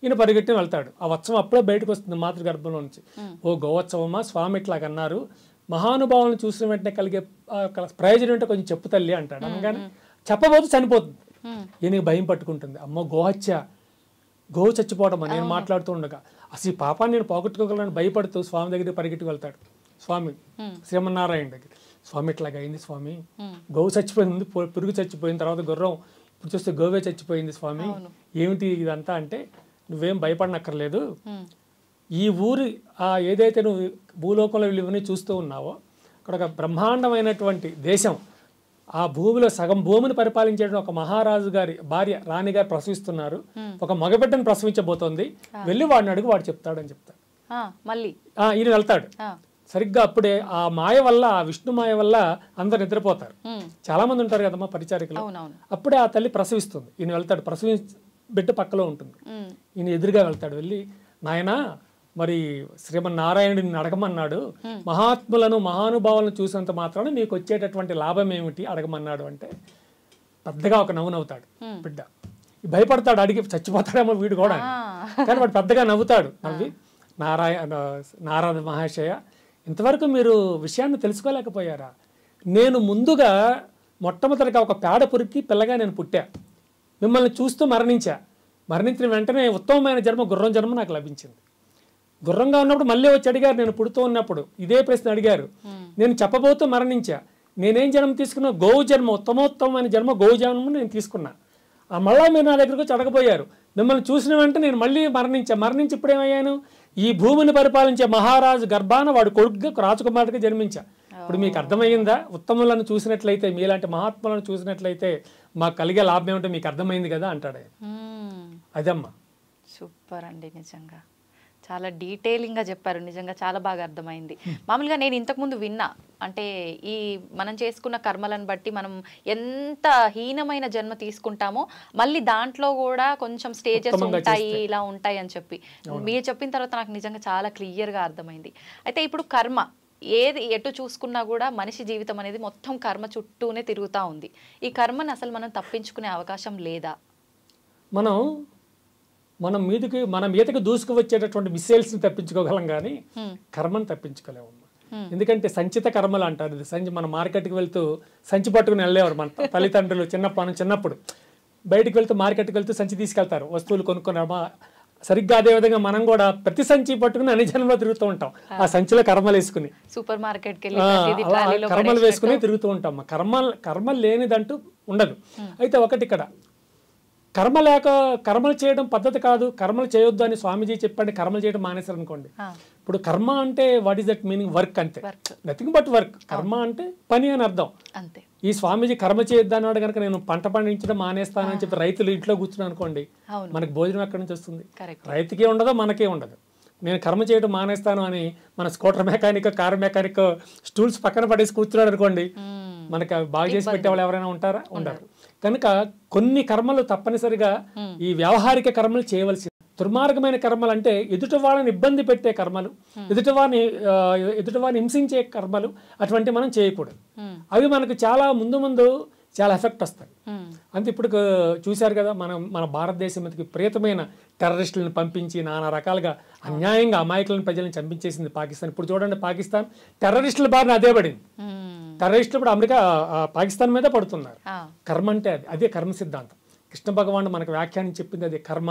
ఈయన పరిగెట్టి వెళ్తాడు. ఆ వత్సవం అప్పుడే బయటకు వస్తుంది మాతృగర్భంలో నుంచి. ఓ గోవత్సవమ్మా స్వామి ఇట్లాగన్నారు, మహానుభావులను చూసిన వెంటనే కలిగే ప్రయోజనం అంటే కొంచెం చెప్పు తల్లి అంటాడు. అనగానే చెప్పబోతూ చనిపోతుంది. ఈయనకి భయం పట్టుకుంటుంది, అమ్మో గోహత్య, గోవు చచ్చిపోవడం నేను మాట్లాడుతూ ఉండగా అసలు ఈ పాపాన్ని నేను పోగొట్టుకోగలను భయపడుతూ స్వామి దగ్గరికి పరిగెట్టుకు వెళ్తాడు. స్వామి శ్రీమన్నారాయణ దగ్గర, స్వామి ఇట్లాగా అయింది స్వామి, గోవు చచ్చిపోయింది, పురుగు చచ్చిపోయిన తర్వాత గుర్రం, ఇప్పుడు చూస్తే గోవే చచ్చిపోయింది స్వామి, ఏమిటి ఇదంతా అంటే, నువ్వేం భయపడనక్కర్లేదు, ఈ ఊరి ఏదైతే నువ్వు భూలోకంలో ఇవన్నీ చూస్తూ ఉన్నావో అక్కడ ఒక బ్రహ్మాండమైనటువంటి దేశం, ఆ భూమిలో సగం భూమిని పరిపాలించే ఒక మహారాజు గారి భార్య రాణి గారు ప్రసవిస్తున్నారు, ఒక మగబిడ్డను ప్రసవించబోతోంది, వెళ్ళి వాడిని అడుగు, వాడు చెప్తాడని చెప్తాడు. మళ్ళీ ఈయన వెళ్తాడు. సరిగ్గా అప్పుడే ఆ మాయ వల్ల, ఆ విష్ణు మాయ వల్ల అందరు నిద్రపోతారు. చాలా మంది ఉంటారు కదమ్మా పరిచారికలు. అప్పుడే ఆ తల్లి ప్రసవిస్తుంది, ఈయన వెళ్తాడు, బిడ్డ పక్కలో ఉంటుంది, ఈయన ఎదురుగా వెళ్తాడు. వెళ్ళి, నాయనా మరి శ్రీమన్నారాయణుడిని అడగమన్నాడు, మహాత్ములను మహానుభావులను చూసినంత మాత్రాన మీకు వచ్చేటటువంటి లాభం ఏమిటి అడగమన్నాడు అంటే పెద్దగా ఒక నవ్వుతాడు బిడ్డ. భయపడతాడు, అడిగి చచ్చిపోతాడేమో వీడు కూడా, కానీ వాడు పెద్దగా నవ్వుతాడు. నవ్వి, నారద మహాశయ, ఇంతవరకు మీరు విషయాన్ని తెలుసుకోలేకపోయారా? నేను ముందుగా మొట్టమొదటిగా ఒక పేడ పురికి పిల్లగా నేను పుట్టా, మిమ్మల్ని చూస్తూ మరణించిన వెంటనే ఉత్తమమైన జన్మ, గుర్రం జన్మ నాకు లభించింది. గుర్రంగా ఉన్నప్పుడు మళ్ళీ వచ్చి అడిగారు, నేను పుడుతూ ఉన్నప్పుడు ఇదే ప్రశ్న అడిగారు, నేను చెప్పబోతూ మరణించా. నేనేం జన్మ తీసుకున్నా? గోవు జన్మ, ఉత్తమోత్తమైన జన్మ గోవు జన్మ నేను తీసుకున్నా. మళ్ళా మీరు నా దగ్గరకు వచ్చి అడగబోయారు, మిమ్మల్ని చూసిన వెంటనే నేను మళ్ళీ మరణించి ఇప్పుడు ఏమయ్యాను? ఈ భూమిని పరిపాలించే మహారాజు గర్భాన వాడు కొడుకుగా రాజకుమారుడిగా జన్మించా. ఇప్పుడు మీకు అర్థమైందా? ఉత్తములను చూసినట్లయితే, మీలాంటి మహాత్ములను చూసినట్లయితే మాకు కలిగే లాభం ఏమిటో మీకు అర్థమైంది కదా అంటాడు. అదమ్మా. సూపర్ అండి, నిజంగా చాలా డీటెయిలింగ్గా చెప్పారు. నిజంగా చాలా బాగా అర్థమైంది. మామూలుగా నేను ఇంతకుముందు విన్నా, అంటే ఈ మనం చేసుకున్న కర్మలను బట్టి మనం ఎంత హీనమైన జన్మ తీసుకుంటామో మళ్ళీ దాంట్లో కూడా కొంచెం స్టేజెస్ ఉంటాయి, ఇలా ఉంటాయి అని చెప్పి మీరు చెప్పిన తర్వాత నాకు నిజంగా చాలా క్లియర్గా అర్థమైంది. అయితే ఇప్పుడు కర్మ ఏది ఎటు చూసుకున్నా కూడా మనిషి జీవితం అనేది మొత్తం కర్మ చుట్టూనే తిరుగుతూ ఉంది. ఈ కర్మను అసలు మనం తప్పించుకునే అవకాశం లేదా? మన మీదకి దూసుకు వచ్చేటటువంటి మిసైల్స్ని తప్పించుకోగలం, కానీ కర్మను తప్పించుకోలేము. ఎందుకంటే సంచిత కర్మలు అంటారు. ఇది మన మార్కెట్కి వెళ్తూ సంచి పట్టుకుని వెళ్ళేవారు మన తల్లిదండ్రులు. చిన్నప్పుడు బయటికి వెళ్తూ, మార్కెట్కి వెళ్తూ సంచి తీసుకెళ్తారు, వస్తువులు కొనుక్కొని. సరిగ్గా అదే విధంగా మనం కూడా ప్రతి సంచి పట్టుకుని అన్ని జన్మలో తిరుగుతూ ఉంటాం, ఆ సంచిలో కర్మలు వేసుకుని, సూపర్ మార్కెట్ కర్మలు వేసుకుని తిరుగుతూ ఉంటాం. కర్మ లేనిదంటూ ఉండదు. అయితే ఒకటి ఇక్కడ, కర్మలు చేయడం పద్ధతి కాదు, కర్మలు చేయొద్దు అని స్వామీజీ చెప్పండి, కర్మలు చేయడం మానేశారు అనుకోండి. ఇప్పుడు కర్మ అంటే what is that meaning? Work, అంతే, నథింగ్ బట్ వర్క్. కర్మ అంటే పని అని అర్థం. ఈ స్వామీజీ కర్మ చేయొద్దు అన్నాడు కనుక నేను పంట పండించడం మానేస్తానని చెప్పి రైతులు ఇంట్లో కూర్చున్నాను అనుకోండి, మనకి భోజనం ఎక్కడి నుంచి వస్తుంది? రైతుకే ఉండదు, మనకే ఉండదు. నేను కర్మ చేయడం మానేస్తాను అని మన scooter mechanic, car mechanic stools పక్కన పడేసి కూర్చున్నాడు అనుకోండి, మనకి బాగా చేసి పెట్టేవాళ్ళు ఎవరైనా ఉంటారా? ఉండరు. కనుక కొన్ని కర్మలు తప్పనిసరిగా ఈ వ్యవహారిక కర్మలు చేయవలసి. దుర్మార్గమైన కర్మలు అంటే ఎదుటి వాళ్ళని ఇబ్బంది పెట్టే కర్మలు, ఎదుటివారిని హింసించే కర్మలు, అటువంటి మనం చేయకూడదు. అవి మనకు చాలా ముందు చాలా ఎఫెక్ట్ వస్తాయి. అంతే. ఇప్పుడు చూశారు కదా, మన భారతదేశం మీదకి ప్రియతమైన టెర్రరిస్టులను పంపించి నానా రకాలుగా అన్యాయంగా అమాయకులను ప్రజలను చంపించేసింది పాకిస్తాన్. ఇప్పుడు చూడండి, పాకిస్తాన్ టెర్రరిస్టుల బారిన అదే పడింది. టెర్రరిస్టులు ఇప్పుడు అమెరికా, పాకిస్తాన్ మీద పడుతున్నారు. కర్మ అంటే అదే కర్మ సిద్ధాంతం. కృష్ణ భగవానుడు మనకు వ్యాఖ్యానం చెప్పింది అదే కర్మ.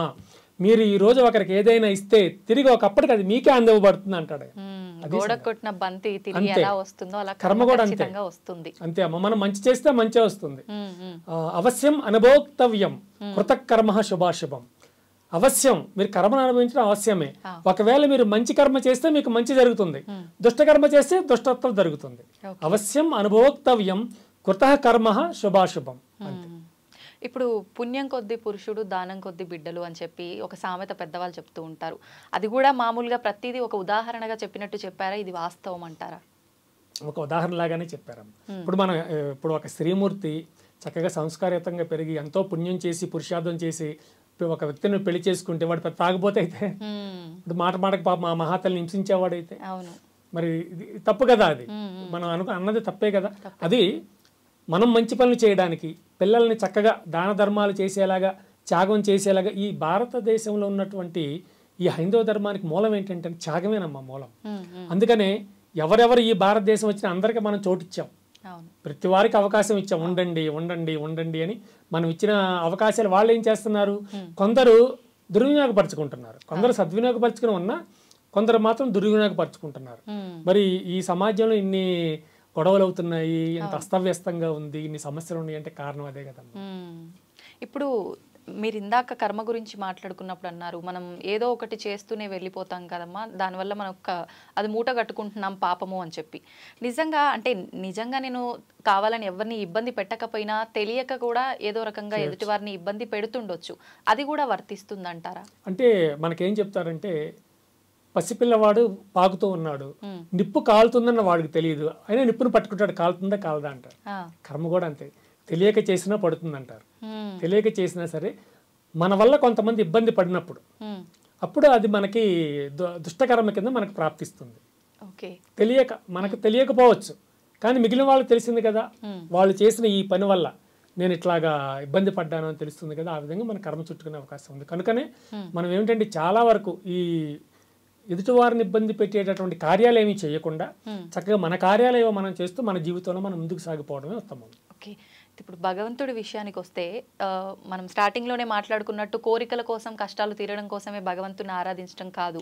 మీరు ఈ రోజు ఒకరికి ఏదైనా ఇస్తే తిరిగి ఒకప్పటికి అది మీకే అందివ్వబడుతుంది అంటాడు. కర్మ కూడా అంతే, అంతే అమ్మ. మనం మంచి చేస్తే మంచి వస్తుంది. అవశ్యం అనుభోక్తవ్యం కృతకర్మ శుభాశుభం. అవశ్యం మీరు కర్మను అనుభవించడం అవశ్యమే. ఒకవేళ మీరు మంచి కర్మ చేస్తే మీకు మంచి జరుగుతుంది, దుష్టకర్మ చేస్తే దుష్టత్వం జరుగుతుంది. అవశ్యం అనుభోక్తవ్యం కృత కర్మ శుభాశుభం. ఇప్పుడు పుణ్యం కొద్ది పురుషుడు, దానం కొద్ది బిడ్డలు అని చెప్పి ఒక సామెత పెద్దవాళ్ళు చెప్తూ ఉంటారు. అది కూడా మామూలుగా ప్రతిదీ ఒక ఉదాహరణగా చెప్పినట్టు చెప్పారా? ఇది వాస్తవం అంటారా? ఒక ఉదాహరణ లాగానే చెప్పారు. ఇప్పుడు ఒక స్త్రీమూర్తి చక్కగా సంస్కారయుతంగా పెరిగి ఎంతో పుణ్యం చేసి పురుషార్థం చేసి ఒక వ్యక్తిని పెళ్లి చేసుకుంటే వాడు పెద్ద తాగబోతే అయితే, ఇప్పుడు మాటకు పాప మా మహాతల్ని హింసించేవాడైతే మరి తప్పు కదా. అది మనం అన్నది తప్పే కదా. అది మనం మంచి పనులు చేయడానికి, పిల్లల్ని చక్కగా దాన ధర్మాలు చేసేలాగా, త్యాగం చేసేలాగా, ఈ భారతదేశంలో ఉన్నటువంటి ఈ హైందవ ధర్మానికి మూలం ఏంటంటే త్యాగమేనమ్మా మూలం. అందుకనే ఎవరెవరు ఈ భారతదేశం వచ్చినా అందరికీ మనం చోటిచ్చాం, ప్రతి వారికి అవకాశం ఇచ్చాం. ఉండండి ఉండండి ఉండండి అని మనం ఇచ్చిన అవకాశాలు వాళ్ళు ఏం చేస్తున్నారు? కొందరు దుర్వినియోగపరుచుకుంటున్నారు, కొందరు సద్వినియోగపరుచుకుని ఉన్నా కొందరు మాత్రం దుర్వినియోగపరుచుకుంటున్నారు. మరి ఈ సమాజంలో ఇన్ని గొడవలు అవుతున్నాయి, ఇంత అస్తవ్యస్తంగా ఉంది, ఇన్ని సమస్యలు ఉన్నాయి అంటే కారణం అదే కదా. ఇప్పుడు మీరు ఇందాక కర్మ గురించి మాట్లాడుకున్నప్పుడు అన్నారు మనం ఏదో ఒకటి చేస్తూనే వెళ్ళిపోతాం కదమ్మా, దానివల్ల మనం అది మూట కట్టుకుంటున్నాం పాపము అని చెప్పి. నిజంగా నేను కావాలని ఎవరిని ఇబ్బంది పెట్టకపోయినా తెలియక కూడా ఏదో రకంగా ఎదుటి వారిని ఇబ్బంది పెడుతుండొచ్చు, అది కూడా వర్తిస్తుందంటారా? అంటే మనకేం చెప్తారంటే పసిపిల్లవాడు పాకుతూ ఉన్నాడు, నిప్పు కాలుతుందన్న వాడికి తెలియదు, అయినా నిప్పును పట్టుకుంటాడు, కాలుతుందా కాలదా అంటారు. కర్మ కూడా అంతే, తెలియక చేసినా పడుతుంది అంటారు. తెలియక చేసినా సరే మన వల్ల కొంతమంది ఇబ్బంది పడినప్పుడు అప్పుడు అది మనకి దుష్టకర్మ కింద మనకు ప్రాప్తిస్తుంది. మనకు తెలియకపోవచ్చు, కానీ మిగిలిన వాళ్ళకి తెలిసింది కదా, వాళ్ళు చేసిన ఈ పని వల్ల నేను ఇట్లాగా ఇబ్బంది పడ్డాను అని తెలుస్తుంది కదా, ఆ విధంగా మన కర్మ చుట్టుకునే అవకాశం ఉంది. కనుకనే మనం ఏమిటంటే చాలా వరకు ఈ ఎదుటివారిని ఇబ్బంది పెట్టేటటువంటి కార్యాలు ఏమీ చేయకుండా చక్కగా మన కార్యాలయం మనం చేస్తూ మన జీవితంలో మనం ముందుకు సాగిపోవడమే ఉత్తమం. ఓకే, ఇప్పుడు భగవంతుడి విషయానికి వస్తే మనం స్టార్టింగ్లోనే మాట్లాడుకున్నట్టు కోరికల కోసం కష్టాలు తీరడం కోసమే భగవంతుని ఆరాధించడం కాదు,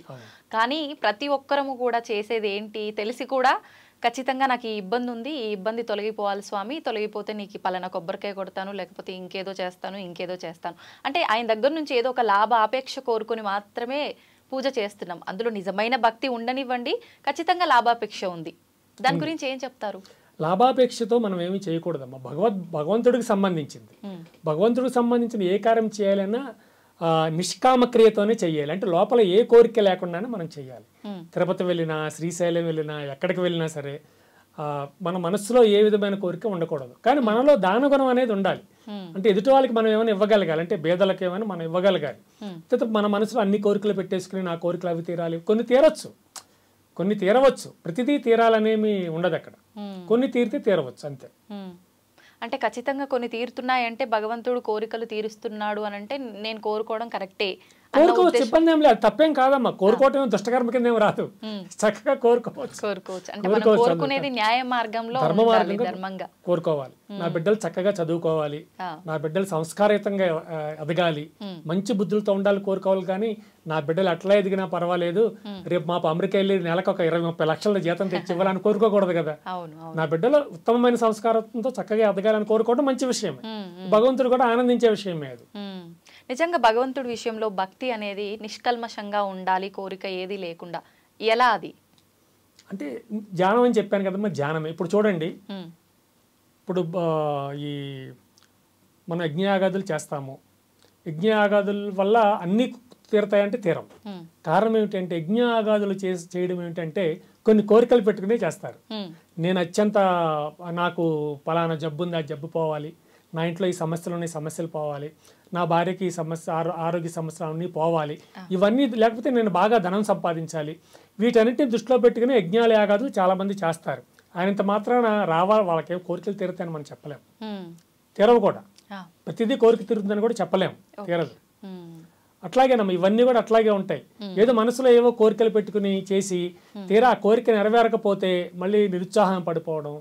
కానీ ప్రతి ఒక్కరము కూడా చేసేది ఏంటి తెలిసి కూడా ఖచ్చితంగా నాకు ఈ ఇబ్బంది ఉంది, ఈ ఇబ్బంది తొలగిపోవాలి స్వామి, తొలగిపోతే నీకు పలానా కొబ్బరికాయ కొడతాను, లేకపోతే ఇంకేదో చేస్తాను అంటే ఆయన దగ్గర నుంచి ఏదో ఒక లాభ ఆపేక్ష కోరుకొని మాత్రమే పూజ చేస్తున్నాం. అందులో నిజమైన భక్తి ఉండనివ్వండి, ఖచ్చితంగా లాభాపేక్ష ఉంది. దాని గురించి ఏం చెప్తారు? లాభాపేక్షతో మనం ఏమి చేయకూడదమ్మా. భగవంతుడికి సంబంధించింది, భగవంతుడికి సంబంధించిన ఏ కార్యం చేయాలన్నా నిష్కామక్రియతోనే చెయ్యాలి. అంటే లోపల ఏ కోరిక లేకుండానే మనం చెయ్యాలి. తిరుపతి వెళ్ళినా, శ్రీశైలం వెళ్ళినా, ఎక్కడికి వెళ్ళినా సరే మన మనస్సులో ఏ విధమైన కోరిక ఉండకూడదు, కానీ మనలో దానగుణం అనేది ఉండాలి. అంటే ఎదుటి వాళ్ళకి మనం ఏమైనా ఇవ్వగలగాలి, అంటే పేదలకు ఏమైనా మనం ఇవ్వగలగాలి. మన మనసులో అన్ని కోరికలు పెట్టేసుకుని నా కోరికలు అవి తీరాలి, కొన్ని తీరవచ్చు, ప్రతిదీ తీరాలనేమి ఉండదు అక్కడ, కొన్ని తీరితే తీరవచ్చు అంతే. అంటే ఖచ్చితంగా కొన్ని తీరుతున్నాయంటే భగవంతుడు కోరికలు తీరుస్తున్నాడు అని అంటే నేను కోరుకోవడం కరెక్టే, కోరుకోవచ్చు, ఇబ్బంది ఏం లేదు, తప్పేం కాదమ్మా. కోరుకోవటం దుష్టకర్మ కింద ఏం రాదు, చక్కగా కోరుకోవచ్చు. అంటే మనం కోరుకునేది న్యాయ మార్గంలో ధర్మంగా కోరుకోవాలి. నా బిడ్డలు చక్కగా చదువుకోవాలి, నా బిడ్డలు సంస్కారయుతంగా ఎదగాలి, మంచి బుద్ధులతో ఉండాలి కోరుకోవాలి. కానీ నా బిడ్డలు అట్లా ఎదిగినా పర్వాలేదు, రేపు మా అమెరికా వెళ్ళి నెలకు ఒక 20-30 లక్షల జీతం తెచ్చి ఇవ్వాలని కోరుకోకూడదు కదా. నా బిడ్డలు ఉత్తమమైన సంస్కారంతో చక్కగా ఎదగాలని కోరుకోవడం మంచి విషయమే, భగవంతుడు కూడా ఆనందించే విషయమే అది. నిజంగా భగవంతుడి విషయంలో భక్తి అనేది నిష్కల్మషంగా ఉండాలి, కోరిక ఏది లేకుండా. ఎలా అది? అంటే ధ్యానం అని చెప్పాను కదమ్మా, ధ్యానమే. ఇప్పుడు చూడండి, ఇప్పుడు ఈ మనం యజ్ఞయాగాదులు చేస్తాము, యజ్ఞయాగాదుల వల్ల అన్ని తీరతాయంటే తీరం. కారణం ఏమిటంటే యజ్ఞయాగాదులు చేయడం ఏమిటంటే కొన్ని కోరికలు పెట్టుకునే చేస్తారు. నేను అత్యంత నాకు పలానా జబ్బు ఉంది, ఆ జబ్బు పోవాలి, నా ఇంట్లో ఈ సమస్యలు ఉన్నాయి, సమస్యలు పోవాలి, నా భార్యకి ఈ సమస్య ఆరోగ్య సమస్యలు అన్నీ పోవాలి, ఇవన్నీ లేకపోతే నేను బాగా ధనం సంపాదించాలి, వీటన్నిటిని దృష్టిలో పెట్టుకుని యజ్ఞాలు యాగాదులు చాలా మంది చేస్తారు. ఆయనంత మాత్రాన రావాలి వాళ్ళకేం కోరికలు తీరుతాయని మనం చెప్పలేము, తీరవు కూడా. ప్రతిదీ కోరిక తీరుతుందని కూడా చెప్పలేము, తీరదు. అట్లాగేనమ్మా, ఇవన్నీ కూడా అట్లాగే ఉంటాయి. ఏదో మనసులో ఏవో కోరికలు పెట్టుకుని చేసి తీరా ఆ కోరిక నెరవేరకపోతే మళ్ళీ నిరుత్సాహం పడిపోవడం,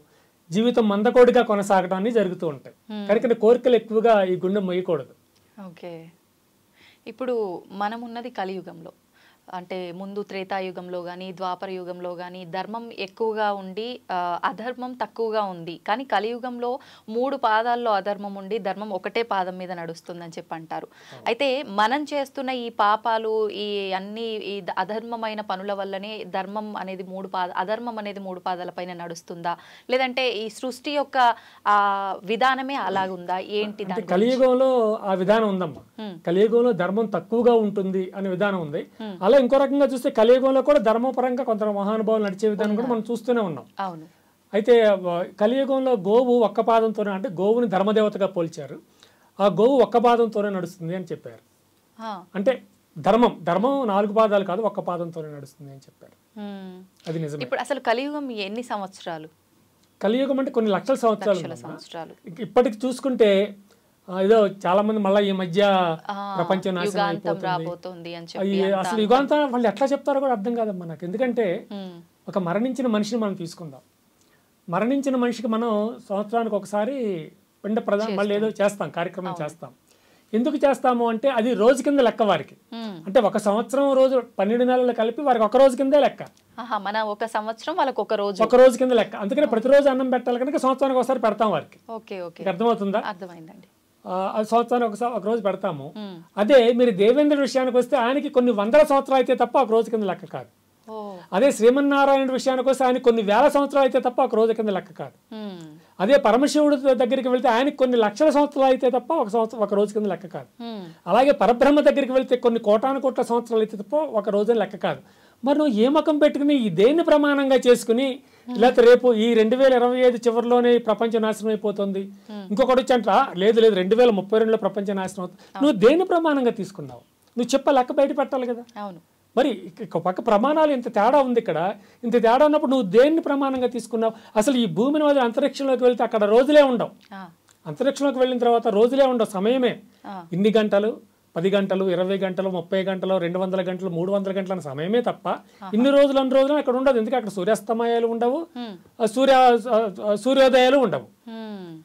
జీవితం మందకోడిగా కొనసాగడం అన్ని జరుగుతూ ఉంటాయి. కనుక కోరికలు ఎక్కువగా ఈ గుండె మొయ్యకూడదు. ఓకే, ఇప్పుడు మనం ఉన్నది కలియుగంలో, అంటే ముందు త్రేతాయుగంలో కానీ ద్వాపర యుగంలో కానీ ధర్మం ఎక్కువగా ఉండి అధర్మం తక్కువగా ఉంది. కానీ కలియుగంలో 3 పాదాల్లో అధర్మం ఉండి ధర్మం ఒకటే పాదం మీద నడుస్తుందని చెప్పి అంటారు. అయితే మనం చేస్తున్న ఈ పాపాలు, ఈ అన్ని ఈ అధర్మమైన పనుల వల్లనే ధర్మం అనేది అధర్మం అనేది 3 పాదాలపైన నడుస్తుందా, లేదంటే ఈ సృష్టి యొక్క విధానమే అలాగుందా ఏంటి? కలియుగంలో ఆ విధానం ఉందమ్మా. కలియుగంలో ధర్మం తక్కువగా ఉంటుంది అనే విధానం ఉంది. అలా ఇంకో రకంగా చూస్తే కలియుగంలో కూడా ధర్మపరంగా కొంత మహానుభావులు నడిచే విధానం కూడా మనం చూస్తూనే ఉన్నాం. అయితే కలియుగంలో గోవు ఒక్క పాదంతోనే, అంటే గోవుని ధర్మదేవతగా పోల్చారు, ఆ గోవు ఒక్క పాదంతోనే నడుస్తుంది అని చెప్పారు. అంటే ధర్మం 4 పాదాలు కాదు, ఒక్క పాదంతోనే నడుస్తుంది అని చెప్పారు. అది నిజమే. ఇప్పుడు అసలు కలియుగం ఎన్ని సంవత్సరాలు? కలియుగం అంటే కొన్ని లక్షల సంవత్సరాలు. ఇప్పటికి చూసుకుంటే ఏదో చాలా మంది మళ్ళీ ఈ మధ్య ప్రపంచం నాశనం అయిపోతుంది, అసలు యుగాంతం వాళ్ళు ఎట్లా చెప్తారో కూడా అర్థం కాదమ్మా నాకు. ఎందుకంటే ఒక మరణించిన మనిషిని మనం తీసుకుందాం, మరణించిన మనిషికి మనం సంవత్సరానికి ఒకసారి పిండ ప్రదానం మళ్ళీ ఏదో చేస్తాం, కార్యక్రమం చేస్తాం. ఎందుకు చేస్తాము అంటే అది రోజు కింద లెక్క వారికి. అంటే ఒక సంవత్సరం రోజు 12 నెలలు కలిపి వారికి ఒక రోజు కిందే లెక్క. మన ఒక సంవత్సరం వాళ్ళకి ఒక రోజు కింద లెక్క. అందుకని ప్రతిరోజు అన్నం పెట్టాలి కనుక సంవత్సరానికి ఒకసారి పెడతాం వారికి. అర్థమవుతుందా? అర్థమైందండి. అది సంవత్సరానికి ఒక రోజు పెడతాము. అదే మీరు దేవేంద్రుడి విషయానికి వస్తే ఆయనకి కొన్ని వందల సంవత్సరాలు అయితే తప్ప ఒక రోజు కింద లెక్క కాదు. అదే శ్రీమన్నారాయణ విషయానికి వస్తే ఆయనకి కొన్ని వేల సంవత్సరాలు అయితే తప్ప ఒక రోజు కింద లెక్క కాదు. అదే పరమశివుడు దగ్గరికి వెళ్తే ఆయనకి కొన్ని లక్షల సంవత్సరాలు అయితే తప్ప ఒక రోజు కింద లెక్క కాదు. అలాగే పరబ్రహ్మ దగ్గరికి వెళ్తే కొన్ని కోటాను కోట్ల సంవత్సరాలు అయితే తప్ప ఒక రోజు లెక్క కాదు. మరి నువ్వు ఏ మకం పెట్టుకుని ఈ దేన్ని ప్రమాణంగా చేసుకుని లేకపోతే రేపు ఈ 2025 చివరిలోనే ప్రపంచ నాశనం అయిపోతుంది, ఇంకొకటి వచ్చి అంట లేదు 2032లో ప్రపంచ నాశనం అవుతుంది, నువ్వు దేన్ని ప్రమాణంగా తీసుకున్నావు? నువ్వు చెప్ప లెక్క బయట పెట్టాలి కదా. మరి పక్క ప్రమాణాలు ఇంత తేడా ఉంది ఇక్కడ. ఇంత తేడా ఉన్నప్పుడు నువ్వు దేన్ని ప్రమాణంగా తీసుకున్నావు? అసలు ఈ భూమిని వదిలి అంతరిక్షంలోకి వెళ్తే అక్కడ రోజులే ఉండవు. అంతరిక్షంలోకి వెళ్ళిన తర్వాత రోజులే ఉండవు, సమయమే. ఇన్ని గంటలు, 10 గంటలు, 20 గంటలు, 30 గంటలు, 200 గంటలు, 300 గంటలు అన్న సమయమే తప్ప ఇన్ని రోజులు అక్కడ ఉండదు. ఎందుకంటే అక్కడ సూర్యాస్తమయాలు ఉండవు, సూర్యోదయాలు ఉండవు.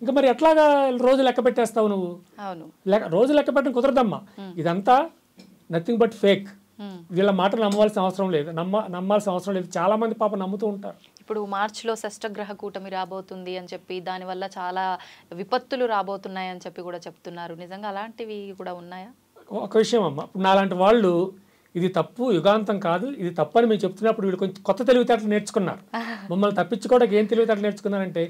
ఇంకా మరి ఎట్లాగా రోజు లెక్క పెట్టేస్తావు నువ్వు? రోజు లెక్క పెట్టడం కుదరదమ్మా. ఇదంతా నథింగ్ బట్ ఫేక్. వీళ్ళ మాటలు నమ్మాల్సిన అవసరం లేదు. చాలా మంది పాప నమ్ముతూ ఉంటారు. ఇప్పుడు మార్చిలో షష్టగ్రహ కూటమి రాబోతుంది అని చెప్పి, దానివల్ల చాలా విపత్తులు రాబోతున్నాయి అని చెప్పి కూడా చెప్తున్నారు. నిజంగా అలాంటివి కూడా ఉన్నాయా? ఒక విషయం అమ్మ, నాలాంటి వాళ్ళు ఇది తప్పు, యుగాంతం కాదు, ఇది తప్పు అని మేము చెప్తున్నప్పుడు వీళ్ళు కొంచెం కొత్త తెలివితేటలు నేర్చుకున్నారు. మమ్మల్ని తప్పించుకోవడానికి ఏం తెలివితేటలు నేర్చుకున్నారంటే,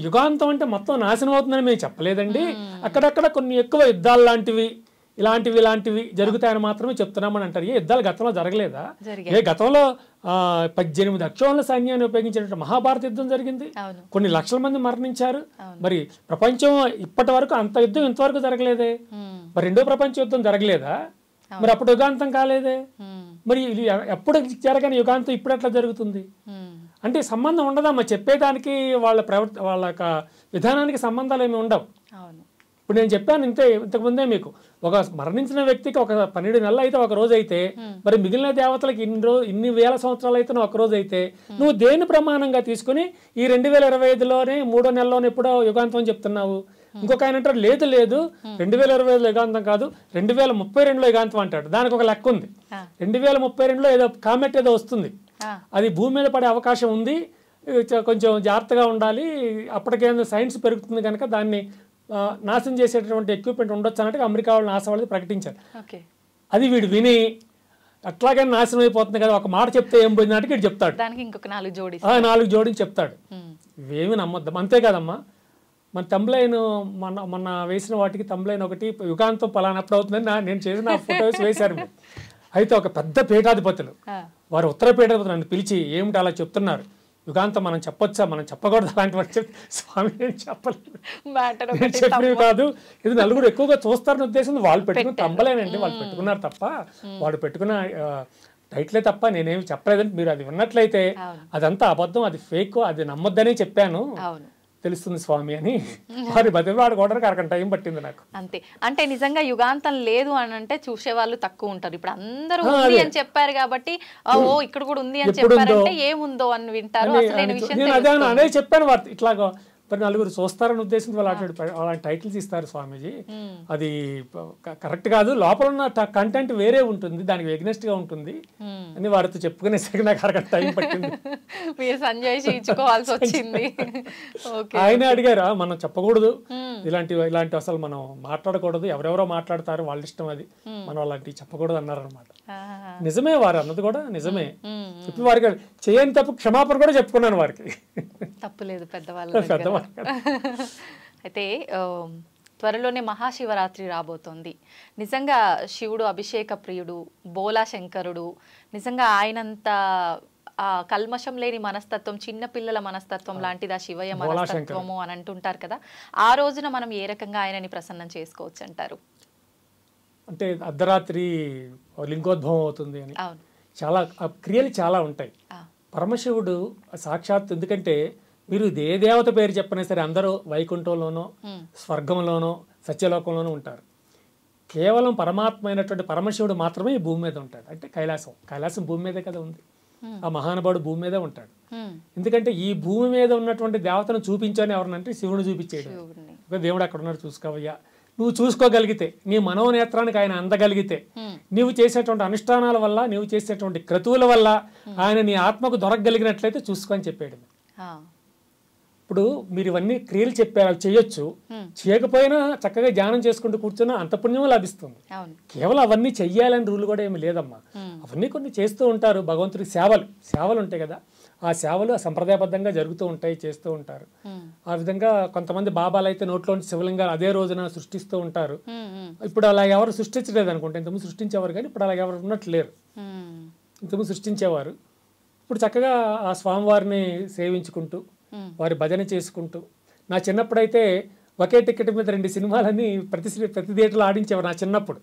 యుగాంతం అంటే మొత్తం నాశనం అవుతుందని మేము చెప్పలేదండి, అక్కడక్కడ కొన్ని ఎక్కువ యుద్ధాలు లాంటివి ఇలాంటివి జరుగుతాయని మాత్రమే చెప్తున్నామని అంటారు. ఏ యుద్ధాలు గతంలో జరగలేదా? గతంలో 18 అక్షోహిణుల సైన్యాన్ని ఉపయోగించినట్టు మహాభారత యుద్ధం జరిగింది, కొన్ని లక్షల మంది మరణించారు. మరి ప్రపంచం ఇప్పటి వరకు అంత యుద్ధం ఇంతవరకు జరగలేదే. మరి రెండో ప్రపంచ యుద్ధం జరగలేదా? మరి అప్పుడు యుగాంతం కాలేదే. మరి ఎప్పుడు జరగని యుగాంతం ఇప్పుడు ఎట్లా జరుగుతుంది? అంటే సంబంధం ఉండదమ్మా. చెప్పేదానికి వాళ్ళ యొక్క విధానానికి సంబంధాలు ఏమి ఉండవు. ఇప్పుడు నేను చెప్పాను ఇంతకుముందే మీకు, ఒక మరణించిన వ్యక్తికి ఒక 12 నెలలు అయితే ఒక రోజు అయితే, మరి మిగిలిన దేవతలకు ఇన్ని వేల సంవత్సరాలు అయితే ఒక రోజు అయితే, నువ్వు దేని ప్రమాణంగా తీసుకుని ఈ 2025లోనే 3వ నెలలోనే ఎప్పుడో యుగాంతం అని చెప్తున్నావు? ఇంకొక ఆయన అంటారు లేదు 2025లో యుగాంతం కాదు, 2032లో యుగాంతం అంటాడు. దానికి ఒక లెక్క ఉంది. 2032లో ఏదో కామెట్ ఏదో వస్తుంది, అది భూమి మీద పడే అవకాశం ఉంది, కొంచెం జాగ్రత్తగా ఉండాలి, అప్పటికేందో సైన్స్ పెరుగుతుంది కనుక దాన్ని నాశనం చేసేటటువంటి ఎక్విప్మెంట్ ఉండొచ్చు అన్నట్టుగా అమెరికా వాళ్ళు నాసా వాళ్ళు ప్రకటించారు. అది వీడు విని అట్లాగే నాశనం అయిపోతుంది కదా, ఒక మాట చెప్తే ఏం పోయిందంటే వీడు చెప్తాడు, దానికి ఇంకొక 4 జోడించి చెప్తాడు. ఇవేమి నమ్మొద్దాం. అంతే కదమ్మా. మన తమ్లైన్ మొన్న వేసిన వాటికి తమ్లైన్ ఒకటి యుగాంతం పలానప్పుడు అవుతుందని నేను చేసిన ఫోటోస్ వేశారు. అయితే ఒక పెద్ద పీఠాధిపతులు, వారు ఉత్తర పీఠాధిపతులు నన్ను పిలిచి ఏమిటి అలా చెప్తున్నారు, యుగాంతం మనం చెప్పొచ్చా, మనం చెప్పకూడదు అలాంటి స్వామి నేను చెప్పలేదు కాదు, ఇది నలుగురు ఎక్కువగా చూస్తారని ఉద్దేశం. వాళ్ళు పెట్టుకున్న తమ్మలేనండి, వాళ్ళు పెట్టుకున్నారు తప్ప, వాడు పెట్టుకున్న టైటిలే తప్ప నేనేమి చెప్పలేదంటే మీరు అది విన్నట్లయితే అదంతా అబద్ధం, అది ఫేక్, అది నమ్మొద్దనే చెప్పాను, తెలుస్తుంది స్వామి అని వారి బతిలాడుకోవడానికి అరగంట టైం పట్టింది నాకు. అంతే. అంటే నిజంగా యుగాంతం లేదు అని అంటే చూసే వాళ్ళు తక్కువ ఉంటారు. ఇప్పుడు అందరూ ఉంది అని చెప్పారు కాబట్టి ఇక్కడ కూడా ఉంది అని చెప్పారంటే ఏముందో అని వింటారు. అదే చెప్పాను వార్త ఇట్లాగా మరి నలుగురు చూస్తారని ఉద్దేశంతో అలాంటి టైటిల్స్ ఇస్తారు స్వామీజీ. అది కరెక్ట్ కాదు, లోపల ఉన్న కంటెంట్ వేరే ఉంటుంది, దానికి ఎగ్నెస్ట్ గా ఉంటుంది అని వారితో చెప్పుకునేసరికి నాకు అరగంట టైం పట్టింది. ఆయనే అడిగారా మనం చెప్పకూడదు ఇలాంటి అసలు మనం మాట్లాడకూడదు, ఎవరెవరో మాట్లాడతారు వాళ్ళ ఇష్టం, అది మనం అలాంటివి చెప్పకూడదు అన్నారు అనమాట. నిజమే, వారు అన్నది కూడా నిజమే. చెప్పి వారికి చేయని తప్పు క్షమాపణ కూడా చెప్పుకున్నాను వారికి. తప్పులేదు పెద్దవాళ్ళు. అయితే త్వరలోనే మహాశివరాత్రి రాబోతోంది. నిజంగా శివుడు అభిషేక ప్రియుడు, బోలా శంకరుడు, నిజంగా ఆయనంత కల్మషం లేని మనస్తత్వం, చిన్న పిల్లల మనస్తత్వం లాంటిది ఆ శివయ్య మనస్తత్వము అని అంటుంటారు కదా. ఆ రోజున మనం ఏ రకంగా ఆయనని ప్రసన్నం చేసుకోవచ్చు అంటారు? అంటే అర్ధరాత్రి లింగోద్భవం అవుతుంది అని చాలా క్రియలు చాలా ఉంటాయి. పరమశివుడు సాక్షాత్, ఎందుకంటే మీరు ఏ దేవత పేరు చెప్పినా సరే అందరూ వైకుంఠంలోనో స్వర్గంలోనో సత్యలోకంలోనూ ఉంటారు. కేవలం పరమాత్మ అయినటువంటి పరమశివుడు మాత్రమే ఈ భూమి మీద ఉంటాడు. అంటే కైలాసం భూమి మీదే కదా ఉంది, ఆ మహానుభావుడు భూమి మీదే ఉంటాడు. ఎందుకంటే ఈ భూమి మీద ఉన్నటువంటి దేవతను చూపించని ఎవరినంటే శివుడు చూపించేయడం. దేవుడు అక్కడ ఉన్నాడు చూసుకోవయ్యా, నువ్వు చూసుకోగలిగితే, నీ మనోనేత్రానికి ఆయన అందగలిగితే, నీవు చేసేటువంటి అనుష్ఠానాల వల్ల, నీవు చేసేటువంటి క్రతువుల వల్ల ఆయన నీ ఆత్మకు దొరకగలిగినట్లయితే చూసుకొని చెప్పాడు. ఇప్పుడు మీరు ఇవన్నీ క్రియలు చెప్పారు, అవి చేయొచ్చు. చేయకపోయినా చక్కగా ధ్యానం చేసుకుంటూ కూర్చున్నా అంత పుణ్యం లభిస్తుంది. కేవలం అవన్నీ చెయ్యాలని రూల్ కూడా ఏమి లేదమ్మా. అవన్నీ కొన్ని చేస్తూ ఉంటారు. భగవంతుడికి సేవలు ఉంటాయి కదా, ఆ సేవలు సంప్రదాయబద్ధంగా జరుగుతూ ఉంటాయి, చేస్తూ ఉంటారు. ఆ విధంగా కొంతమంది బాబాలు అయితే నోట్లోంచి శివలింగాలు అదే రోజున సృష్టిస్తూ ఉంటారు. ఇప్పుడు అలా ఎవరు సృష్టించలేదు అనుకుంటే, ఇంతకుముందు సృష్టించేవారు కానీ ఇప్పుడు అలా ఎవరు ఉన్నట్లు లేరు. ఇంతకుముందు సృష్టించేవారు. ఇప్పుడు చక్కగా ఆ స్వామివారిని సేవించుకుంటూ వారి భజన చేసుకుంటూ, నా చిన్నప్పుడైతే ఒకే టికెట్ మీద 2 సినిమాలని ప్రతి థియేటర్లో ఆడించేవారు. నా చిన్నప్పుడు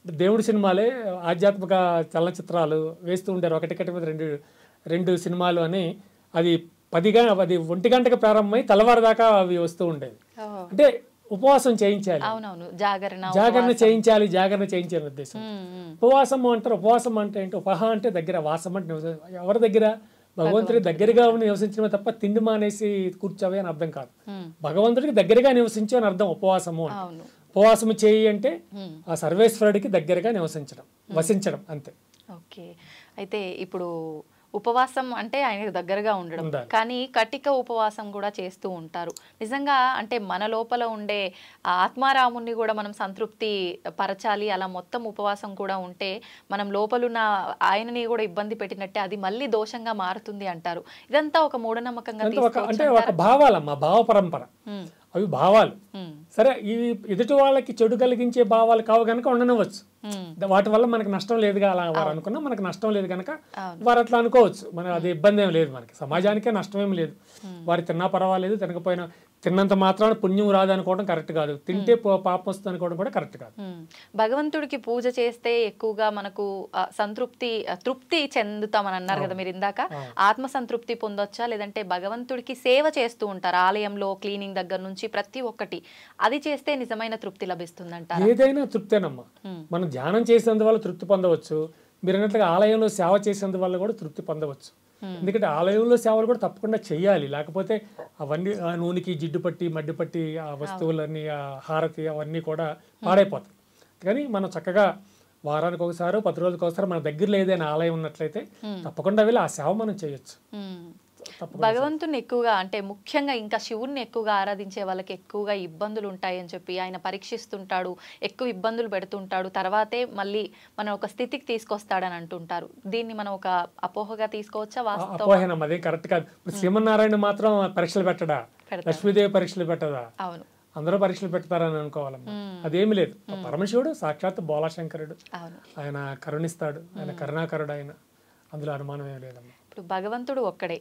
దేవుడి సినిమాలే ఆధ్యాత్మిక చలనచిత్రాలు వేస్తూ ఉంటారు. ఒక టికెట్ మీద రెండు సినిమాలు అని. అది 1 గంటకు ప్రారంభమై తెల్లవారుదాకా అవి వస్తూ ఉండేవి. అంటే ఉపవాసం చేయించాలి, జాగరణ చేయించాలి ఉద్దేశం. ఉపవాసం అంటారు. ఉపవాసం అంటే ఏంటి? ఉపహ అంటే దగ్గర, వాసం అంటే ఎవరి దగ్గర? భగవంతుడికి దగ్గరగా ఉండి నివసించడమే తప్ప తిండి మానేసి కూర్చోవే అని అర్థం కాదు. భగవంతుడికి దగ్గరగా నివసించు అని అర్థం ఉపవాసము. ఉపవాసము చేయి అంటే ఆ సర్వేశ్వరుడికి దగ్గరగా వసించడం అంతే. ఓకే, అయితే ఇప్పుడు ఉపవాసం అంటే ఆయనకు దగ్గరగా ఉండడం, కానీ కటిక ఉపవాసం కూడా చేస్తూ ఉంటారు. నిజంగా అంటే మన లోపల ఉండే ఆత్మారాముని కూడా మనం సంతృప్తి పరచాలి. అలా మొత్తం ఉపవాసం కూడా ఉంటే మనం లోపలున్న ఆయనని కూడా ఇబ్బంది పెట్టినట్టే, అది మళ్ళీ దోషంగా మారుతుంది అంటారు. ఇదంతా ఒక మూఢనమ్మకంగా అంటే ఒక భావాలమ్మా, భావ పరంపర. అవి భావాలు. సరే, ఇవి ఎదుటి వాళ్ళకి చెడు కలిగించే భావాలు కావు కనుక ఉండనివ్వచ్చు. వాటి వల్ల మనకు నష్టం లేదుగా. అలా వారు అనుకున్నా మనకు నష్టం లేదు కనుక వారు అట్లా అనుకోవచ్చు. మనకు అది ఇబ్బంది ఏం లేదు, మనకి సమాజానికే నష్టం ఏమి లేదు. వారు తిన్నా పర్వాలేదు, తినకపోయినా తిన్నంత మాత్రాన పుణ్యం రాదు అనుకోవడం కరెక్ట్ కాదు. తింటే పాపం వస్తుంది అనుకోవడం కూడా కరెక్ట్ కాదు. భగవంతుడికి పూజ చేస్తే ఎక్కువగా మనకు తృప్తి చెందుతామని అన్నారు కదా మీరు ఇందాక. ఆత్మ సంతృప్తి పొందొచ్చా, లేదంటే భగవంతుడికి సేవ చేస్తూ ఉంటారు ఆలయంలో, క్లీనింగ్ దగ్గర నుంచి ప్రతి ఒక్కటి, అది చేస్తే నిజమైన తృప్తి లభిస్తుందంట? ఏదైనా తృప్తేనమ్మా. మనం ధ్యానం చేసేందువల్ల తృప్తి పొందవచ్చు. మీరు అన్నట్లుగా ఆలయంలో సేవ చేసేందువల్ల కూడా తృప్తి పొందవచ్చు. ఎందుకంటే ఆలయంలో సేవలు కూడా తప్పకుండా చెయ్యాలి. లేకపోతే అవన్నీ ఆ నూనెకి జిడ్డు పట్టి మడ్డి పట్టి ఆ వస్తువులన్నీ, ఆ హారతి అవన్నీ కూడా పాడైపోతాయి. కానీ మనం చక్కగా వారానికి ఒకసారి 10 రోజులకు ఒకసారి మన దగ్గరలో ఏదైనా ఆలయం ఉన్నట్లయితే తప్పకుండా వెళ్ళి ఆ సేవ మనం చేయొచ్చు. భగవంతుని ఎక్కువగా అంటే ముఖ్యంగా ఇంకా శివుణ్ణి ఎక్కువగా ఆరాధించే వాళ్ళకి ఎక్కువగా ఇబ్బందులు ఉంటాయని చెప్పి ఆయన పరీక్షిస్తుంటాడు, ఎక్కువ ఇబ్బందులు పెడుతుంటాడు, తర్వాతే మళ్ళీ మనం ఒక స్థితికి తీసుకొస్తాడని అంటుంటారు. దీన్ని మనం ఒక అపోహగా తీసుకోవచ్చా? అపోహనం అదే కరెక్ట్ కాదు. శ్రీమన్నారాయణ మాత్రం పరీక్షలు పెట్టడా, లక్ష్మీదేవి పరీక్షలు పెట్టదా? అవును, అందరూ పరీక్షలు పెడతారని అనుకోవాలమ్మా. అదేమి లేదు. పరమశివుడు సాక్షాత్ బోలాశంకరుడు, ఆయన కరుణిస్తాడు, ఆయన కరుణాకరుడు, ఆయన అందులో అనుమానం ఏం లేదమ్మా. ఇప్పుడు భగవంతుడు ఒక్కడే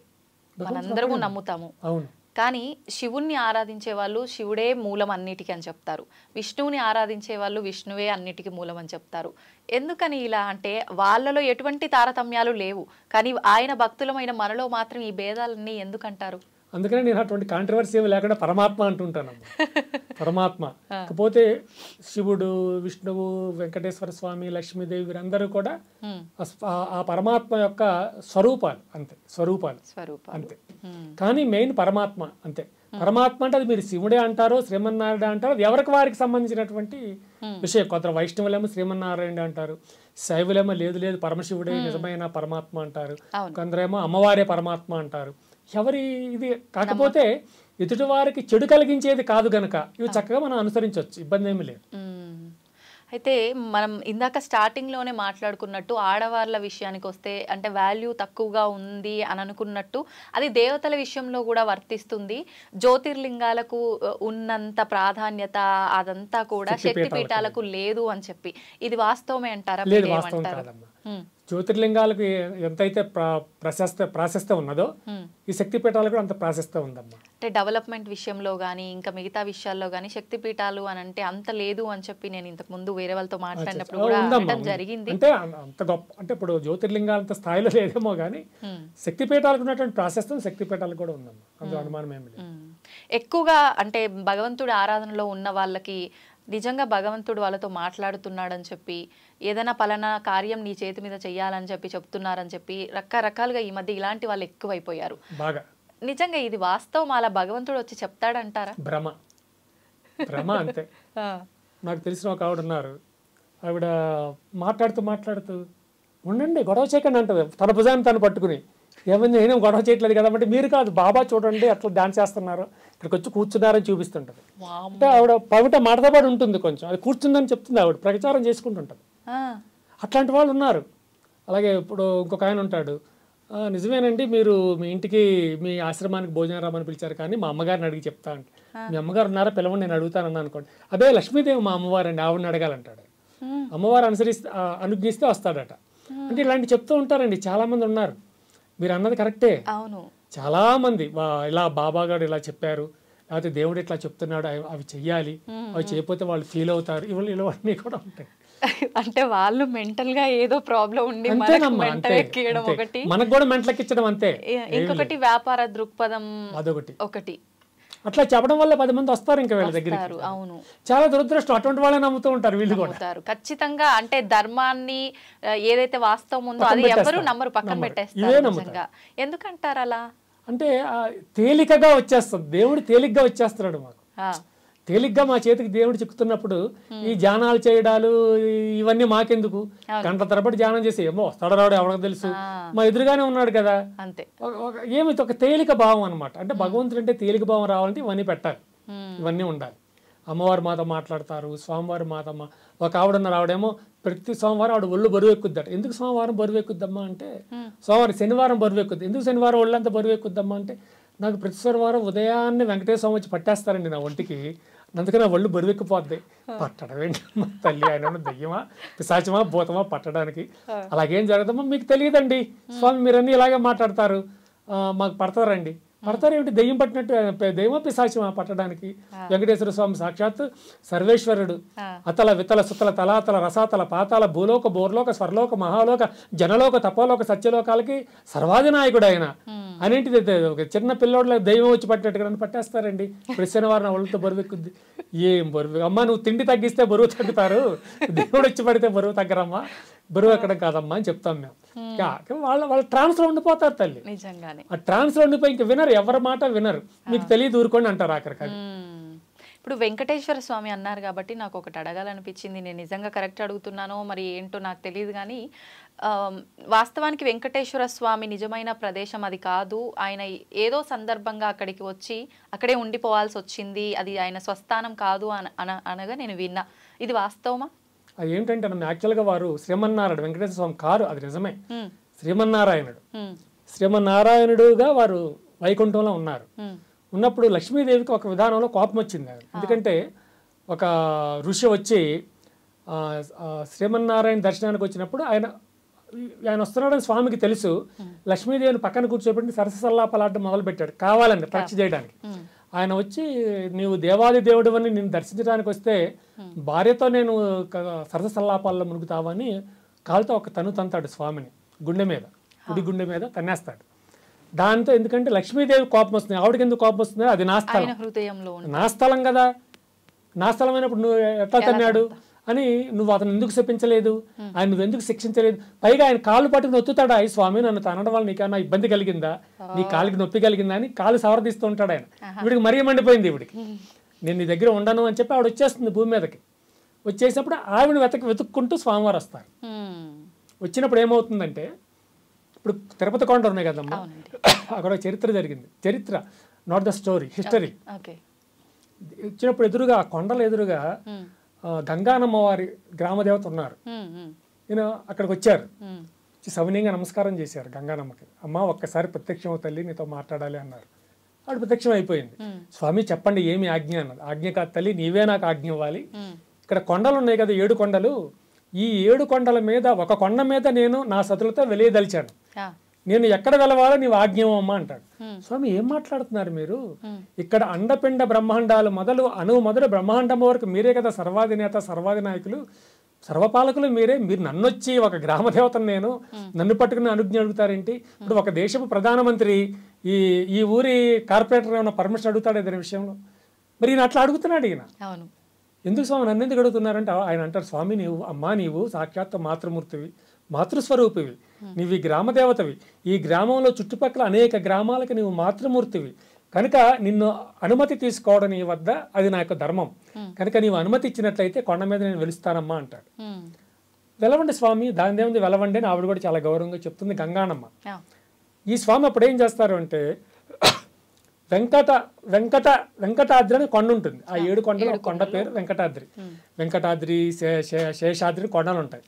మనందరము నమ్ముతాము. అవును, కానీ శివుణ్ణి ఆరాధించే వాళ్ళు శివుడే మూలం అన్నిటికీ అని చెప్తారు, విష్ణువుని ఆరాధించే వాళ్ళు విష్ణువే అన్నిటికీ మూలం అని చెప్తారు. ఎందుకని ఇలా అంటే వాళ్ళలో ఎటువంటి తారతమ్యాలు లేవు, కానీ ఆయన భక్తులమైన మనలో మాత్రం ఈ భేదాలన్నీ ఎందుకంటారు? అందుకనే నేను అటువంటి కాంట్రవర్సీ ఏమి లేకుండా పరమాత్మ అంటుంటాను. పరమాత్మ కాకపోతే శివుడు, విష్ణువు, వెంకటేశ్వర స్వామి, లక్ష్మీదేవి వీరందరూ కూడా ఆ పరమాత్మ యొక్క స్వరూపాలు అంతే. స్వరూపాలు అంతే. కానీ మెయిన్ పరమాత్మ అంతే. పరమాత్మ అంటే అది మీరు శివుడే అంటారో శ్రీమన్నారాయణ అంటారో, అది ఎవరికి వారికి సంబంధించినటువంటి విషయం. కొందరు వైష్ణవులేమో శ్రీమన్నారాయణ అంటారు, శైవులేమో లేదు పరమశివుడే నిజమైన పరమాత్మ అంటారు, కొందరేమో అమ్మవారే పరమాత్మ అంటారు. ఎవరి ఇది కాకపోతే ఎదుటి వారికి చెడు కలిగించేది కాదు గనక ఇవి చక్కగా మనం అనుసరించవచ్చు, ఇబ్బంది ఏమీ లేదు. అయితే మనం ఇందాక స్టార్టింగ్లోనే మాట్లాడుకున్నట్టు ఆడవాళ్ళ విషయానికి వస్తే అంటే వాల్యూ తక్కువగా ఉంది అని అనుకున్నట్టు అది దేవతల విషయంలో కూడా వర్తిస్తుంది. జ్యోతిర్లింగాలకు ఉన్నంత ప్రాధాన్యత అదంతా కూడా శక్తిపీఠాలకు లేదు అని చెప్పి, ఇది వాస్తవమే అంటారా? జ్యోతిర్లింగాలకు ఎంతైతే ప్రాశస్త్యం ఉన్నదో ఈ శక్తిపీఠాలకు అంత ప్రాశస్త్యం ఉందమ్మా. అంటే డెవలప్మెంట్ విషయంలో కానీ ఇంకా మిగతా విషయాల్లో కానీ శక్తిపీఠాలు అని అంటే అంత లేదు అని చెప్పి నేను ఇంతకు ముందు వేరే వాళ్ళతో మాట్లాడినప్పుడు కూడా అనడం జరిగింది. అంటే అంత గొప్ప అంటే ఇప్పుడు జ్యోతిర్లింగాలు అంత స్థాయిలో లేదేమో కానీ శక్తిపీఠాలకు ఉన్నటువంటి ప్రాశస్త్యం శక్తిపీఠాలకు కూడా ఉందమ్మా, అందులో అనుమానం ఏమి లేదు. ఎక్కువగా అంటే భగవంతుడి ఆరాధనలో ఉన్న వాళ్ళకి నిజంగా భగవంతుడు వాళ్ళతో మాట్లాడుతున్నాడని చెప్పి, ఏదైనా పలానా కార్యం నీ చేతి మీద చెయ్యాలని చెప్పి చెప్తున్నారని చెప్పి రకరకాలుగా ఈ మధ్య ఇలాంటి వాళ్ళు ఎక్కువైపోయారు బాగా. నిజంగా ఇది వాస్తవం? అలా భగవంతుడు వచ్చి చెప్తాడంటారా? భ్రమ అంతే. నాకు తెలిసిన ఒక ఆవిడ ఉన్నారు, ఆవిడ మాట్లాడుతూ ఉండండి గొడవ చేయకండి అంటది, తన భుజాన్ని తను పట్టుకుని ఏమైంది నేనేం గొడవ చేయట్లేదు కదా అంటే మీరు కాదు బాబా చూడండి అట్లా డాన్స్ చేస్తున్నారు ఇక్కడికి వచ్చి కూర్చున్నారని చూపిస్తుంటది. అంటే ఆవిడ పవిట మాటతో ఉంటుంది కొంచెం అది కూర్చుందని చెప్తుంది ఆవిడ ప్రచారం చేసుకుంటుంటుంది. అట్లాంటి వాళ్ళు ఉన్నారు. అలాగే ఇప్పుడు ఇంకొక ఆయన ఉంటాడు, నిజమేనండి మీరు మీ ఇంటికి మీ ఆశ్రమానికి భోజనం రామని పిలిచారు కానీ మా అమ్మగారిని అడిగి చెప్తా అంటే మీ అమ్మగారు ఉన్నారా పిలవండి నేను అడుగుతానన్నా అనుకోండి. అదే లక్ష్మీదేవి మా అమ్మవారండి ఆవిడని అడగాలంటాడు. అమ్మవారు అనుజ్ఞిస్తే వస్తాడట. అంటే ఇలాంటి చెప్తూ ఉంటారండి చాలా మంది ఉన్నారు. మీరు అన్నది కరెక్టే. అవును, చాలా మంది ఇలా బాబా గారు ఇలా చెప్పారు లేకపోతే దేవుడు ఇట్లా చెప్తున్నాడు అవి చెయ్యాలి అవి చేయకపోతే వాళ్ళు ఫీల్ అవుతారు ఇవన్నీ కూడా ఉంటాయి. అంటే వాళ్ళు మెంటల్ గా ఏదో ప్రాబ్లం ఉండి మెంటల్ ఎక్కియడం ఒకటి, మనకు కూడా మెంటల్ ఎక్కించడం అంతే. ఇంకొకటి వ్యాపార దృక్పథం ఒకటి అట్లా చెప్పడం వల్ల 10 మంది వస్తారు ఇంకా వీళ్ళ దగ్గర. అవును, చాలా దురదృష్టం అటువంటి వాళ్ళని నమ్ముతూ ఉంటారు వీళ్ళు కూడా. ఖచ్చితంగా అంటే ధర్మాన్ని ఏదైతే వాస్తవం ఉందో అది ఎవరు నమ్మరు, పక్కన పెట్టేస్తారు. ఎందుకంటారు అలా? అంటే తేలికగా వచ్చేస్తుంది దేవుడు, తేలిగ్గా వచ్చేస్తున్నాడు మాకు. తేలిగ్గా మా చేతికి దేవుడు చిక్కుతున్నప్పుడు ఈ ధ్యానాలు చేయడాలు ఇవన్నీ మాకెందుకు? గంట తరబడి ధ్యానం చేసి ఏమో వస్తాడు రాడు ఎవరికి తెలుసు, మా ఎదురుగానే ఉన్నాడు కదా అంతే. ఏమి ఒక తేలిక భావం అనమాట. అంటే భగవంతుడు అంటే తేలిక భావం రావాలంటే ఇవన్నీ పెట్టాలి, ఇవన్నీ ఉండాలి. అమ్మవారు మాతో మాట్లాడతారు, స్వామివారు మాతో ఒక ఆవిడన్నారు, ఆవిడేమో ప్రతి సోమవారం ఆవిడ ఒళ్ళు బరువు ఎక్కుద్దట. ఎందుకు సోమవారం బరువు ఎక్కుద్దమ్మా అంటే సోమవారం శనివారం బరువు ఎక్కుద్ది. ఎందుకు శనివారం ఒళ్ళంతా బరువు ఎక్కుద్దమ్మా అంటే నాకు ప్రతి శనివారం ఉదయాన్నే వెంకటేశ్వర స్వామి వచ్చి పట్టేస్తారండి నా ఒంటికి, అందుకని నా ఒళ్ళు బరువు ఎక్కిపోద్ది. పట్టడం ఏంటి తల్లి, ఆయన దయ్యమా పిశాచమా భూతమా పట్టడానికి? అలాగేం జరగదమ్మా మీకు తెలియదండి స్వామి, మీరన్నీ ఇలాగే మాట్లాడతారు, మాకు పడతారండి. పడతారేమిటి? దెయ్యం పట్టినట్టు, దెయ్యమా పిశాచమా పట్టడానికి? వెంకటేశ్వర స్వామి సాక్షాత్ సర్వేశ్వరుడు. అతల వితల సుతల తలాతల రసాతల పాతాల భూలోక బోర్లోక స్వర్లోక మహాలోక జనలోక తపోలోక సత్యలోకాలకి సర్వాధినాయకుడు ఆయన. అనేంటిది ఒక చిన్న పిల్లోడ్ల దైవం వచ్చి పట్టినట్టుగా నన్ను పట్టేస్తారండి. ప్రతి శనివారం ఒళ్ళతో బరువు ఎక్కుద్ది. ఏం బరువు అమ్మా, నువ్వు తిండి తగ్గిస్తే బరువు తగ్గుతారు, దేవుడు వచ్చి పడితే బరువు తగ్గరమ్మా, బరువు ఎక్కడ కాదమ్మా అని చెప్తాం మేము. వాళ్ళ ట్రాన్స్ లో ఉండిపోతారు తల్లి. ఆ ట్రాన్స్ లో ఉండిపోయి ఇంక వినరు, ఎవరి మాట వినరు, మీకు తెలియదు ఊరుకోండి అంటారు ఆఖరికి. ఇప్పుడు వెంకటేశ్వర స్వామి అన్నారు కాబట్టి నాకు ఒకటి అడగాలనిపించింది. నేను నిజంగా కరెక్ట్ అడుగుతున్నానో మరి ఏంటో నాకు తెలియదు కానీ వాస్తవానికి వెంకటేశ్వర స్వామి నిజమైన ప్రదేశం అది కాదు, ఆయన ఏదో సందర్భంగా అక్కడికి వచ్చి అక్కడే ఉండిపోవాల్సి వచ్చింది, అది ఆయన స్వస్థానం కాదు అనగా నేను విన్నా. ఇది వాస్తవమా? అది ఏంటంటే యాక్చువల్గా వారు శ్రీమన్నారాయణ వెంకటేశ్వర స్వామి కారు, అది నిజమే. శ్రీమన్నారాయణుడు, శ్రీమన్నారాయణుడుగా వారు వైకుంఠంలో ఉన్నారు. ఉన్నప్పుడు లక్ష్మీదేవికి ఒక విధానంలో కోపం వచ్చింది. ఎందుకంటే ఒక ఋషి వచ్చి శ్రీమన్నారాయణ దర్శనానికి వచ్చినప్పుడు ఆయన వస్తున్నాడని స్వామికి తెలుసు. లక్ష్మీదేవిని పక్కన కూర్చోబెట్టి సరసల్లాపలాడడం మొదలు పెట్టాడు కావాలని పరీక్ష చేయడానికి. ఆయన వచ్చి నీవు దేవాది దేవుడు అని నేను దర్శించడానికి వస్తే భార్యతో నేను సరసల్లాపాల్లో మునుగుతావని కాలుతో ఒక తంతాడు స్వామిని గుండె మీద, కుడి గుండె మీద తన్నేస్తాడు. దాంతో ఎందుకంటే లక్ష్మీదేవి కోపం వస్తుంది, ఆవిడకి ఎందుకు కోపం వస్తుంది? అది నా స్థలం, నా స్థలం కదా, నా స్థలం అయినప్పుడు నువ్వు ఎట్లా తన్నాడు అని నువ్వు అతను ఎందుకు శపించలేదు, ఆయన నువ్వు ఎందుకు శిక్షించలేదు? పైగా ఆయన కాళ్ళు పట్టుకుని నొత్తుతాడా, ఈ స్వామి నన్ను తనడం వల్ల నీకన్నా ఇబ్బంది కలిగిందా, నీ కాలికి నొప్పి కలిగిందా అని కాలు సవరదీస్తూ ఉంటాడు ఆయన. ఇవిడికి మరీ మండిపోయింది, ఇవిడికి నేను నీ దగ్గర ఉండను అని చెప్పి ఆవిడ వచ్చేస్తుంది భూమి మీదకి. వచ్చేసినప్పుడు ఆవిడని వెతుక్కుంటూ స్వామివారు వస్తారు. వచ్చినప్పుడు ఏమవుతుందంటే ఇప్పుడు తిరుపతి కొండ ఉన్నాయి కదమ్మా, అక్కడ చరిత్ర జరిగింది, చరిత్ర నాట్ ద స్టోరీ, హిస్టరీ. వచ్చినప్పుడు ఎదురుగా ఆ కొండల ఎదురుగా గంగానమ్మ వారి గ్రామదేవత ఉన్నారు. నేను అక్కడికి వచ్చారు, సవినీయంగా నమస్కారం చేశారు గంగానమ్మకి. అమ్మ ఒక్కసారి ప్రత్యక్షం తల్లి నీతో మాట్లాడాలి అన్నారు. ఆవిడ ప్రత్యక్షం అయిపోయింది. స్వామి చెప్పండి ఏమి ఆజ్ఞ అన్నది. ఆజ్ఞ కాదు తల్లి, నీవే నాకు ఆజ్ఞ ఇవ్వాలి. ఇక్కడ కొండలు ఉన్నాయి కదా 7 కొండలు, ఈ 7 కొండల మీద ఒక కొండ మీద నేను నా సతులతో వెలియదలిచాను, నేను ఎక్కడ వెలవాలో నీవు ఆజ్ఞవమ్మా అంటాడు. స్వామి ఏం మాట్లాడుతున్నారు మీరు? ఇక్కడ అండపిండ బ్రహ్మాండాలు మొదలు అణువు మొదలు బ్రహ్మాండం వరకు మీరే కదా సర్వాధినేత సర్వాధినాయకులు సర్వపాలకులు మీరే. మీరు నన్ను వచ్చి ఒక గ్రామదేవతను నేను నన్ను పట్టుకుని అనుజ్ఞ అడుగుతారేంటి? ఇప్పుడు ఒక దేశపు ప్రధానమంత్రి ఈ ఊరి కార్పొరేటర్ ఏమైనా పర్మిషన్ అడుగుతాడు ఏదైనా విషయంలో? మరి ఈయన అట్లా అడుగుతున్నాడు. ఈయన ఎందుకు స్వామి నన్ను ఎందుకు అడుగుతున్నారంటే ఆయన అంటారు, స్వామి నీవు అమ్మా నీవు సాక్షాత్ మాతృమూర్తివి, మాతృస్వరూపివి, నీవు ఈ గ్రామదేవతవి, ఈ గ్రామంలో చుట్టుపక్కల అనేక గ్రామాలకి నీవు మాతృమూర్తివి కనుక నిన్ను అనుమతి తీసుకోవడం నీ వద్ద అది నా యొక్క ధర్మం కనుక నీవు అనుమతి ఇచ్చినట్లయితే కొండ మీద నేను వెలుస్తానమ్మా అంటాడు. వెలవండి స్వామి, దాని దేవుంది వెలవండి అని ఆవిడ కూడా చాలా గౌరవంగా చెప్తుంది గంగానమ్మ. ఈ స్వామి అప్పుడు ఏం చేస్తారు అంటే వెంకటాద్రి అనే కొండ ఉంటుంది. ఆ 7 కొండలు కొండ పేరు వెంకటాద్రి. వెంకటాద్రి, శేషాద్రి కొండలు ఉంటాయి.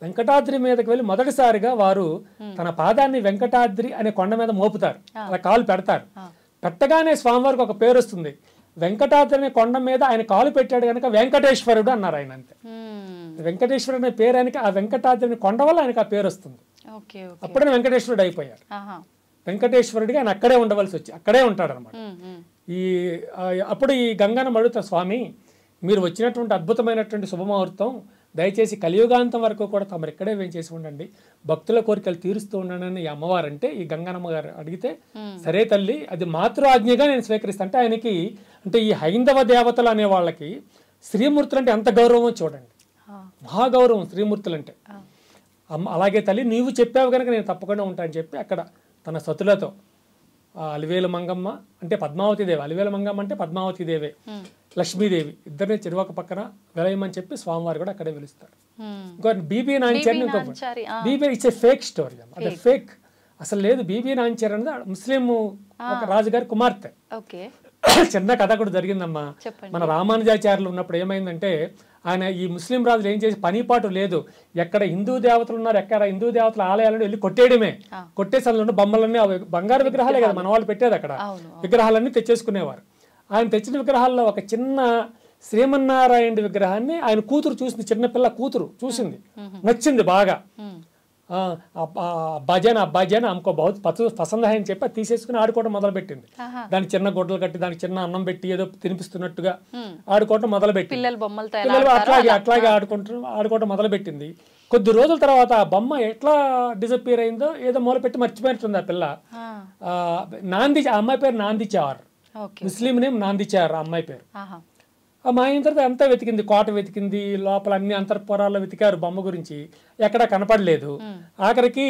వెంకటాద్రి మీదకి వెళ్ళి మొదటిసారిగా వారు తన పాదాన్ని వెంకటాద్రి అనే కొండ మీద మోపుతారు, అలా కాలు పెడతారు. పెట్టగానే స్వామివారికి ఒక పేరు వస్తుంది. వెంకటాద్రి అనే కొండ మీద ఆయన కాలు పెట్టాడు కనుక వెంకటేశ్వరుడు అన్నారు ఆయన. అంతే, వెంకటేశ్వరుడు అనే పేరు ఆయనకి ఆ వెంకటాద్రి అనే కొండ వల్ల ఆయనకి ఆ పేరు వస్తుంది. అప్పుడే వెంకటేశ్వరుడు అయిపోయారు. వెంకటేశ్వరుడిగా ఆయన అక్కడే ఉండవలసి వచ్చి అక్కడే ఉంటాడు అనమాట. అప్పుడు ఈ గంగన్న అడుగుతా, స్వామి మీరు వచ్చినటువంటి అద్భుతమైనటువంటి శుభముహూర్తం, దయచేసి కలియుగాంతం వరకు కూడా తమరు ఇక్కడే వేంచేసి ఉండండి, భక్తుల కోరికలు తీరుస్తూ ఉండండి ఈ అమ్మవారు అంటే, ఈ గంగన్నమ్మ గారు అడిగితే సరే తల్లి అది మాతృ ఆజ్ఞగా నేను స్వీకరిస్తాను అంటే, ఆయనకి అంటే ఈ హైందవ దేవతలు అనే వాళ్ళకి శ్రీమూర్తులు అంటే ఎంత గౌరవం చూడండి, మహాగౌరవం శ్రీమూర్తులు అంటే. అలాగే తల్లి నీవు చెప్పావు కనుక నేను తప్పకుండా ఉంటానని చెప్పి అక్కడ తన సతులతో అలివేలు మంగమ్మ అంటే పద్మావతి దేవి, అలివేలు మంగమ్మ అంటే పద్మావతి దేవే, లక్ష్మీదేవి ఇద్దరిని చెరువక పక్కన వెలయమని చెప్పి స్వామివారు కూడా అక్కడే వెలుస్తారు. ఇంకో బీబీ నాంచారి, ఇంకో Bibi it's a fake story, అదే ఫేక్, అసలు లేదు. బీబీ నాంచారి అనేది ముస్లిం ఒక రాజుగారి కుమార్తె. చిన్న కథ కూడా జరిగిందమ్మా. మన రామానుజాచార్యులు ఉన్నప్పుడు ఏమైందంటే, ఆయన ఈ ముస్లిం రాజులు ఏం చేసి పనిపాటు లేదు, ఎక్కడ హిందూ దేవతలు ఉన్నారు, ఎక్కడ హిందూ దేవతల ఆలయాలను వెళ్ళి కొట్టేయడమే, కొట్టేసి అందులో బొమ్మలన్నీ బంగారు విగ్రహాలే కదా మన వాళ్ళు పెట్టేది, అక్కడ విగ్రహాలన్నీ తెచ్చేసుకునేవారు. ఆయన తెచ్చిన విగ్రహాల్లో ఒక చిన్న శ్రీమన్నారాయణ విగ్రహాన్ని ఆయన కూతురు చూసింది, చిన్నపిల్ల కూతురు చూసింది, నచ్చింది బాగా. అబ్బాజాన్ అమ్మకో బహుత్ పసంద్ అని చెప్పి అది తీసేసుకుని ఆడుకోవడం మొదలుపెట్టింది. దానికి చిన్న గొడ్డలు కట్టి దానికి చిన్న అన్నం పెట్టి ఏదో తినిపిస్తున్నట్టుగా ఆడుకోవటం మొదలుపెట్టి పిల్లలు అట్లాగే ఆడుకోవటం మొదలుపెట్టింది. కొద్ది రోజుల తర్వాత ఆ బొమ్మ ఎట్లా డిసప్పియర్ అయిందో ఏదో మూల పెట్టి మర్చిపోయినట్టుంది ఆ పిల్ల. ఆ అమ్మాయి పేరు నాందిచార్, ముస్లిం నేమ్ నాందిచార్ ఆ అమ్మాయి పేరు. మా అయిన తర్వాత అంతా వెతికింది, కోట వెతికింది, లోపల అన్ని అంతర్పురాల్లో వెతికారు, బొమ్మ గురించి ఎక్కడా కనపడలేదు. ఆఖరికి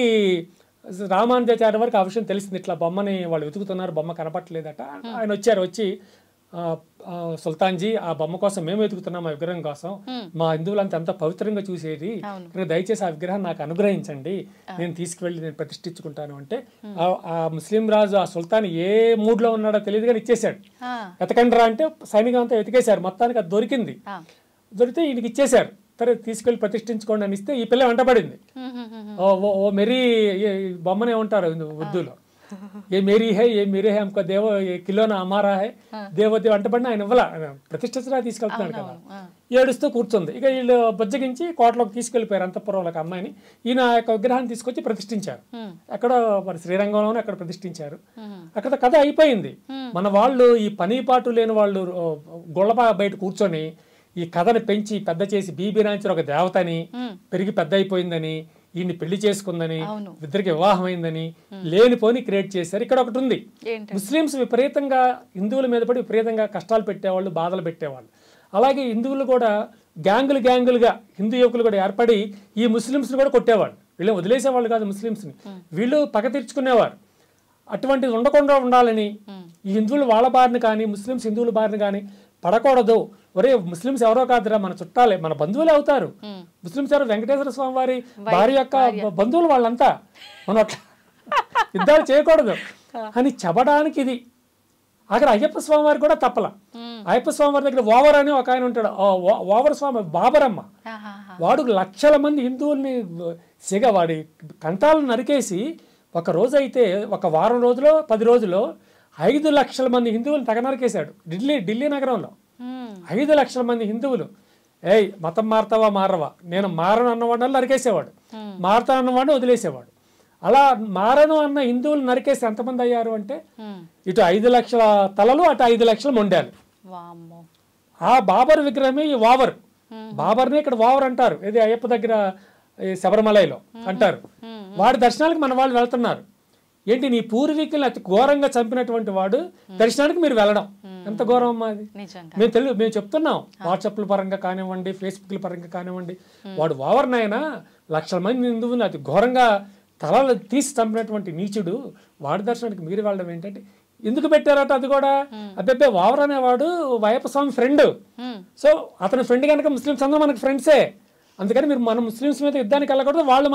రామానుజాచార్య వరకు ఆ విషయం తెలిసింది, ఇట్లా బొమ్మని వాళ్ళు వెతుకుతున్నారు, బొమ్మ కనపడలేదట. ఆయన వచ్చారు, వచ్చి సుల్తాన్జీ ఆ బొమ్మ కోసం మేము వెతుకుతున్నాం, ఆ విగ్రహం కోసం, మా హిందువులంతా అంత పవిత్రంగా చూసేది, దయచేసి ఆ విగ్రహం నాకు అనుగ్రహించండి, నేను తీసుకువెళ్ళి నేను ప్రతిష్ఠించుకుంటాను అంటే, ఆ ముస్లిం రాజు ఆ సుల్తాన్ ఏ మూడ్ లో ఉన్నాడో తెలియదు కానీ ఇచ్చేసాడు. వెతకండి రా అంటే సైనికం అంతా వెతికేశారు, మొత్తానికి అది దొరికింది. దొరికితే ఈయనకి ఇచ్చేశారు. తర్వాత తీసుకెళ్లి ప్రతిష్ఠించుకోండి అని ఇస్తే ఈ పిల్ల వెంటబడింది. ఓ మెరీ బొమ్మనే ఉంటారు ఉర్దూలో, ఏ మేరీ హై ఏ మీరే హై हमको దేవో ఏ కిలోనా అమారా హై దేవదేవ్ అంటబడిన ఆయన ఇవ్వాల, ప్రతిష్ఠించడానికి తీసుకెళ్తున్నాడు కదా. ఏడుస్తూ కూర్చుంది. ఇక వీళ్ళు బుజ్జగించి కోటలోకి తీసుకెళ్లిపోయారు అంతఃపురంలోకి అమ్మాయిని. ఈయన ఆ యొక్క విగ్రహాన్ని తీసుకొచ్చి ప్రతిష్ఠించారు. అక్కడ మరి శ్రీరంగంలోనే అక్కడ ప్రతిష్ఠించారు. అక్కడ కథ అయిపోయింది. మన వాళ్ళు ఈ పనిపాటు లేని వాళ్ళు గొళ్ళపా బయట కూర్చొని ఈ కథను పెంచి పెద్ద చేసి బీబీ నాంచర్ ఒక దేవతని పెరిగి పెద్ద అయిపోయిందని, ఈయన్ని పెళ్లి చేసుకుందని, ఇద్దరికి వివాహం అయిందని లేనిపోని క్రియేట్ చేశారు. ఇక్కడ ఒకటి ఉంది, ముస్లిమ్స్ విపరీతంగా హిందువుల మీద పడి విపరీతంగా కష్టాలు పెట్టేవాళ్ళు, బాధలు పెట్టేవాళ్ళు. అలాగే హిందువులు కూడా గ్యాంగులుగా హిందూ యువకులు కూడా ఏర్పడి ఈ ముస్లిమ్స్ని కూడా కొట్టేవాళ్ళు. వీళ్ళు వదిలేసేవాళ్ళు కాదు ముస్లిమ్స్ని, వీళ్ళు పగ తీర్చుకునేవారు. అటువంటిది ఉండకుండా ఉండాలని ఈ హిందువులు వాళ్ళ బారిన కానీ ముస్లిమ్స్ హిందువుల బారిన కానీ పడకూడదు. ఒరే ముస్లిమ్స్ ఎవరో కాదురా, మన చుట్టాలే, మన బంధువులే అవుతారు. ముస్లిమ్స్ ఎవరు వెంకటేశ్వర స్వామి వారి భార్య యొక్క బంధువులు వాళ్ళంతా, మనం అట్లా యుద్ధాలు చేయకూడదు అని చెప్పడానికి ఇది. అక్కడ అయ్యప్ప స్వామి వారికి కూడా తప్పల. అయ్యప్ప స్వామి వారి దగ్గర ఓవర్ అని ఒక ఆయన ఉంటాడు, ఓవర్ స్వామి బాబరమ్మ, వాడు లక్షల మంది హిందువుల్ని వాడి కంఠాలను నరికేసి ఒక రోజు అయితే ఒక వారం రోజులో 10 రోజుల్లో 5 లక్షల మంది హిందువులు నరికేశాడు. ఢిల్లీ నగరంలో 5 లక్షల మంది హిందువులు. మతం మారతావా మారవా, నేను మారను అన్నవాడిని నరికేసేవాడు, మారతా అన్నవాడిని వదిలేసేవాడు. అలా మారను అన్న హిందువులు నరికేసి ఎంతమంది అయ్యారు అంటే, ఇటు 5 లక్షల తలలు, అటు 5 లక్షల మొండాలు. ఆ బాబర్ విగ్రహమే ఈ ఓవర్. బాబర్నే ఇక్కడ ఓవర్ అంటారు, ఇది అయ్యప్ప దగ్గర శబరిమలలో అంటారు. వాడి దర్శనానికి మన వాళ్ళు వెళ్తున్నారు. ఏంటి, నీ పూర్వీకుల్ని అతి ఘోరంగా చంపినటువంటి వాడు దర్శనానికి మీరు వెళ్ళడం ఎంత ఘోరం అమ్మా అది. మేము చెప్తున్నాం, వాట్సాప్ల పరంగా కానివ్వండి, ఫేస్బుక్ల పరంగా కానివ్వండి, వాడు ఓవర్నైనా లక్షల మంది హిందువుని అతి ఘోరంగా తలలు తీసి చంపినటువంటి నీచుడు వాడి దర్శనానికి మీరు వెళ్ళడం ఏంటంటే, ఎందుకు పెట్టారట అది కూడా, అబ్బాయి ఓవర్ అనేవాడు అయ్యప్ప స్వామి ఫ్రెండ్. సో అతని ఫ్రెండ్ కనుక ముస్లిమ్స్ అందరూ మనకు ఫ్రెండ్సే. అందుకని మీరు మన ముస్లిమ్స్ మీద యుద్ధానికి వెళ్ళకూడదు, వాళ్ళు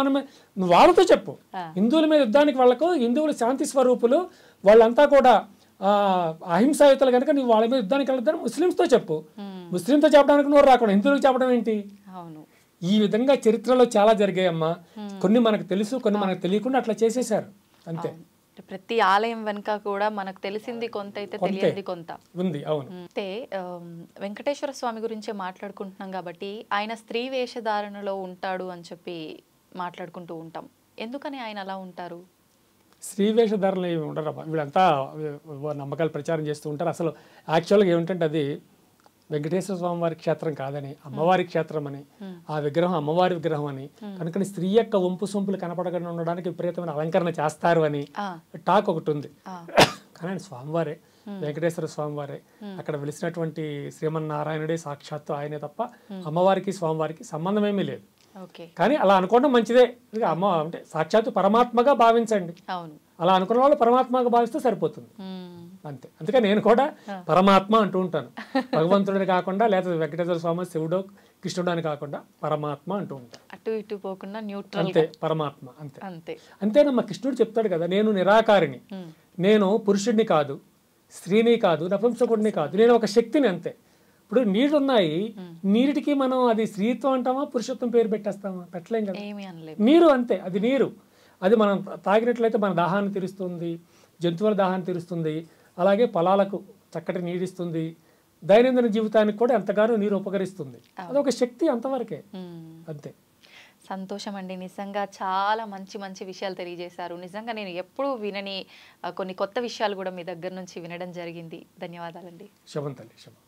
వాళ్ళతో చెప్పు. హిందువుల మీద యుద్ధానికి వాళ్ళకు, హిందువులు శాంతి స్వరూపులు, వాళ్ళంతా కూడా అహింసాయుతులు కనుక నువ్వు వాళ్ళ మీద యుద్ధానికి వెళ్ళొద్దని ముస్లిమ్స్తో చెప్పు. ముస్లింతో చెప్పడానికి నోరు రాకుండా హిందువులకు చెప్పడం ఏంటి? ఈ విధంగా చరిత్రలో చాలా జరిగాయమ్మా. కొన్ని మనకు తెలుసు, కొన్ని మనకు తెలియకుండా అట్లా చేసేసారు అంతే. ప్రతి ఆలయం వెనుక కూడా మనకు తెలిసింది కొంత అయితే తెలియదు కొంత ఉంది. అవును. అయితే వెంకటేశ్వర స్వామి గురించే మాట్లాడుకుంటున్నాం కాబట్టి ఆయన స్త్రీ వేషధారణలో ఉంటాడు అని చెప్పి మాట్లాడుకుంటూ ఉంటాం. ఎందుకని ఆయన అలా ఉంటారు? స్త్రీ వేషధారణలు ఏమి ఉండరు. వీళ్ళంతా నమ్మకాలు ప్రచారం చేస్తూ ఉంటారు. అసలు యాక్చువల్గా ఏమిటంటే అది వెంకటేశ్వర స్వామి వారి క్షేత్రం కాదని, అమ్మవారి క్షేత్రం అని, ఆ విగ్రహం అమ్మవారి విగ్రహం అని, కనుక స్త్రీ యొక్క వంపు సొంపులు కనపడకుండా ఉండడానికి విపరీతమైన అలంకరణ చేస్తారు అని టాక్ ఒకటి ఉంది. కానీ స్వామివారే, వెంకటేశ్వర స్వామివారే, అక్కడ వెలిసినటువంటి శ్రీమన్నారాయణుడే సాక్షాత్తు ఆయనే తప్ప అమ్మవారికి స్వామివారికి సంబంధం ఏమీ లేదు. కానీ అలా అనుకోవడం మంచిదే. అమ్మ అంటే సాక్షాత్తు పరమాత్మగా భావించండి. అలా అనుకున్న వాళ్ళు పరమాత్మగా భావిస్తే సరిపోతుంది అంతే. అందుకని నేను కూడా పరమాత్మ అంటూ ఉంటాను. భగవంతుడిని కాకుండా, లేదా వెంకటేశ్వర స్వామి శివుడో కృష్ణుడు అని కాకుండా పరమాత్మ అంటూ ఉంటాను. అటు ఇటు పోకుండా న్యూట్రల్, అంతే పరమాత్మ అంతే. అంతేనమ్మా. కృష్ణుడు చెప్తాడు కదా, నేను నిరాకారిని, నేను పురుషుడిని కాదు, స్త్రీని కాదు, నపుంసకుడిని కాదు, నేను ఒక శక్తిని అంతే. ఇప్పుడు నీళ్ళు ఉన్నాయి, నీటికి మనం అది స్త్రీత్వం అంటామా, పురుషత్వం పేరు పెట్టేస్తామా? పెట్టలేం కదా. నీరు అంతే, అది నీరు. అది మనం తాగినట్లయితే మన దాహాన్ని తీరుస్తుంది, జంతువుల దాహాన్ని తీరుస్తుంది, అలాగే పొలాలకు చక్కటి నీడిస్తుంది, దైనందిన జీవితానికి కూడా ఎంతగానో నీరు ఉపకరిస్తుంది. అదొక శక్తి, అంతవరకే అంతే. సంతోషం అండి. నిజంగా చాలా మంచి మంచి విషయాలు తెలియజేశారు. నిజంగా నేను ఎప్పుడూ వినని కొన్ని కొత్త విషయాలు కూడా మీ దగ్గర నుంచి వినడం జరిగింది. ధన్యవాదాలండి. శుభం తల్లి, శుభం.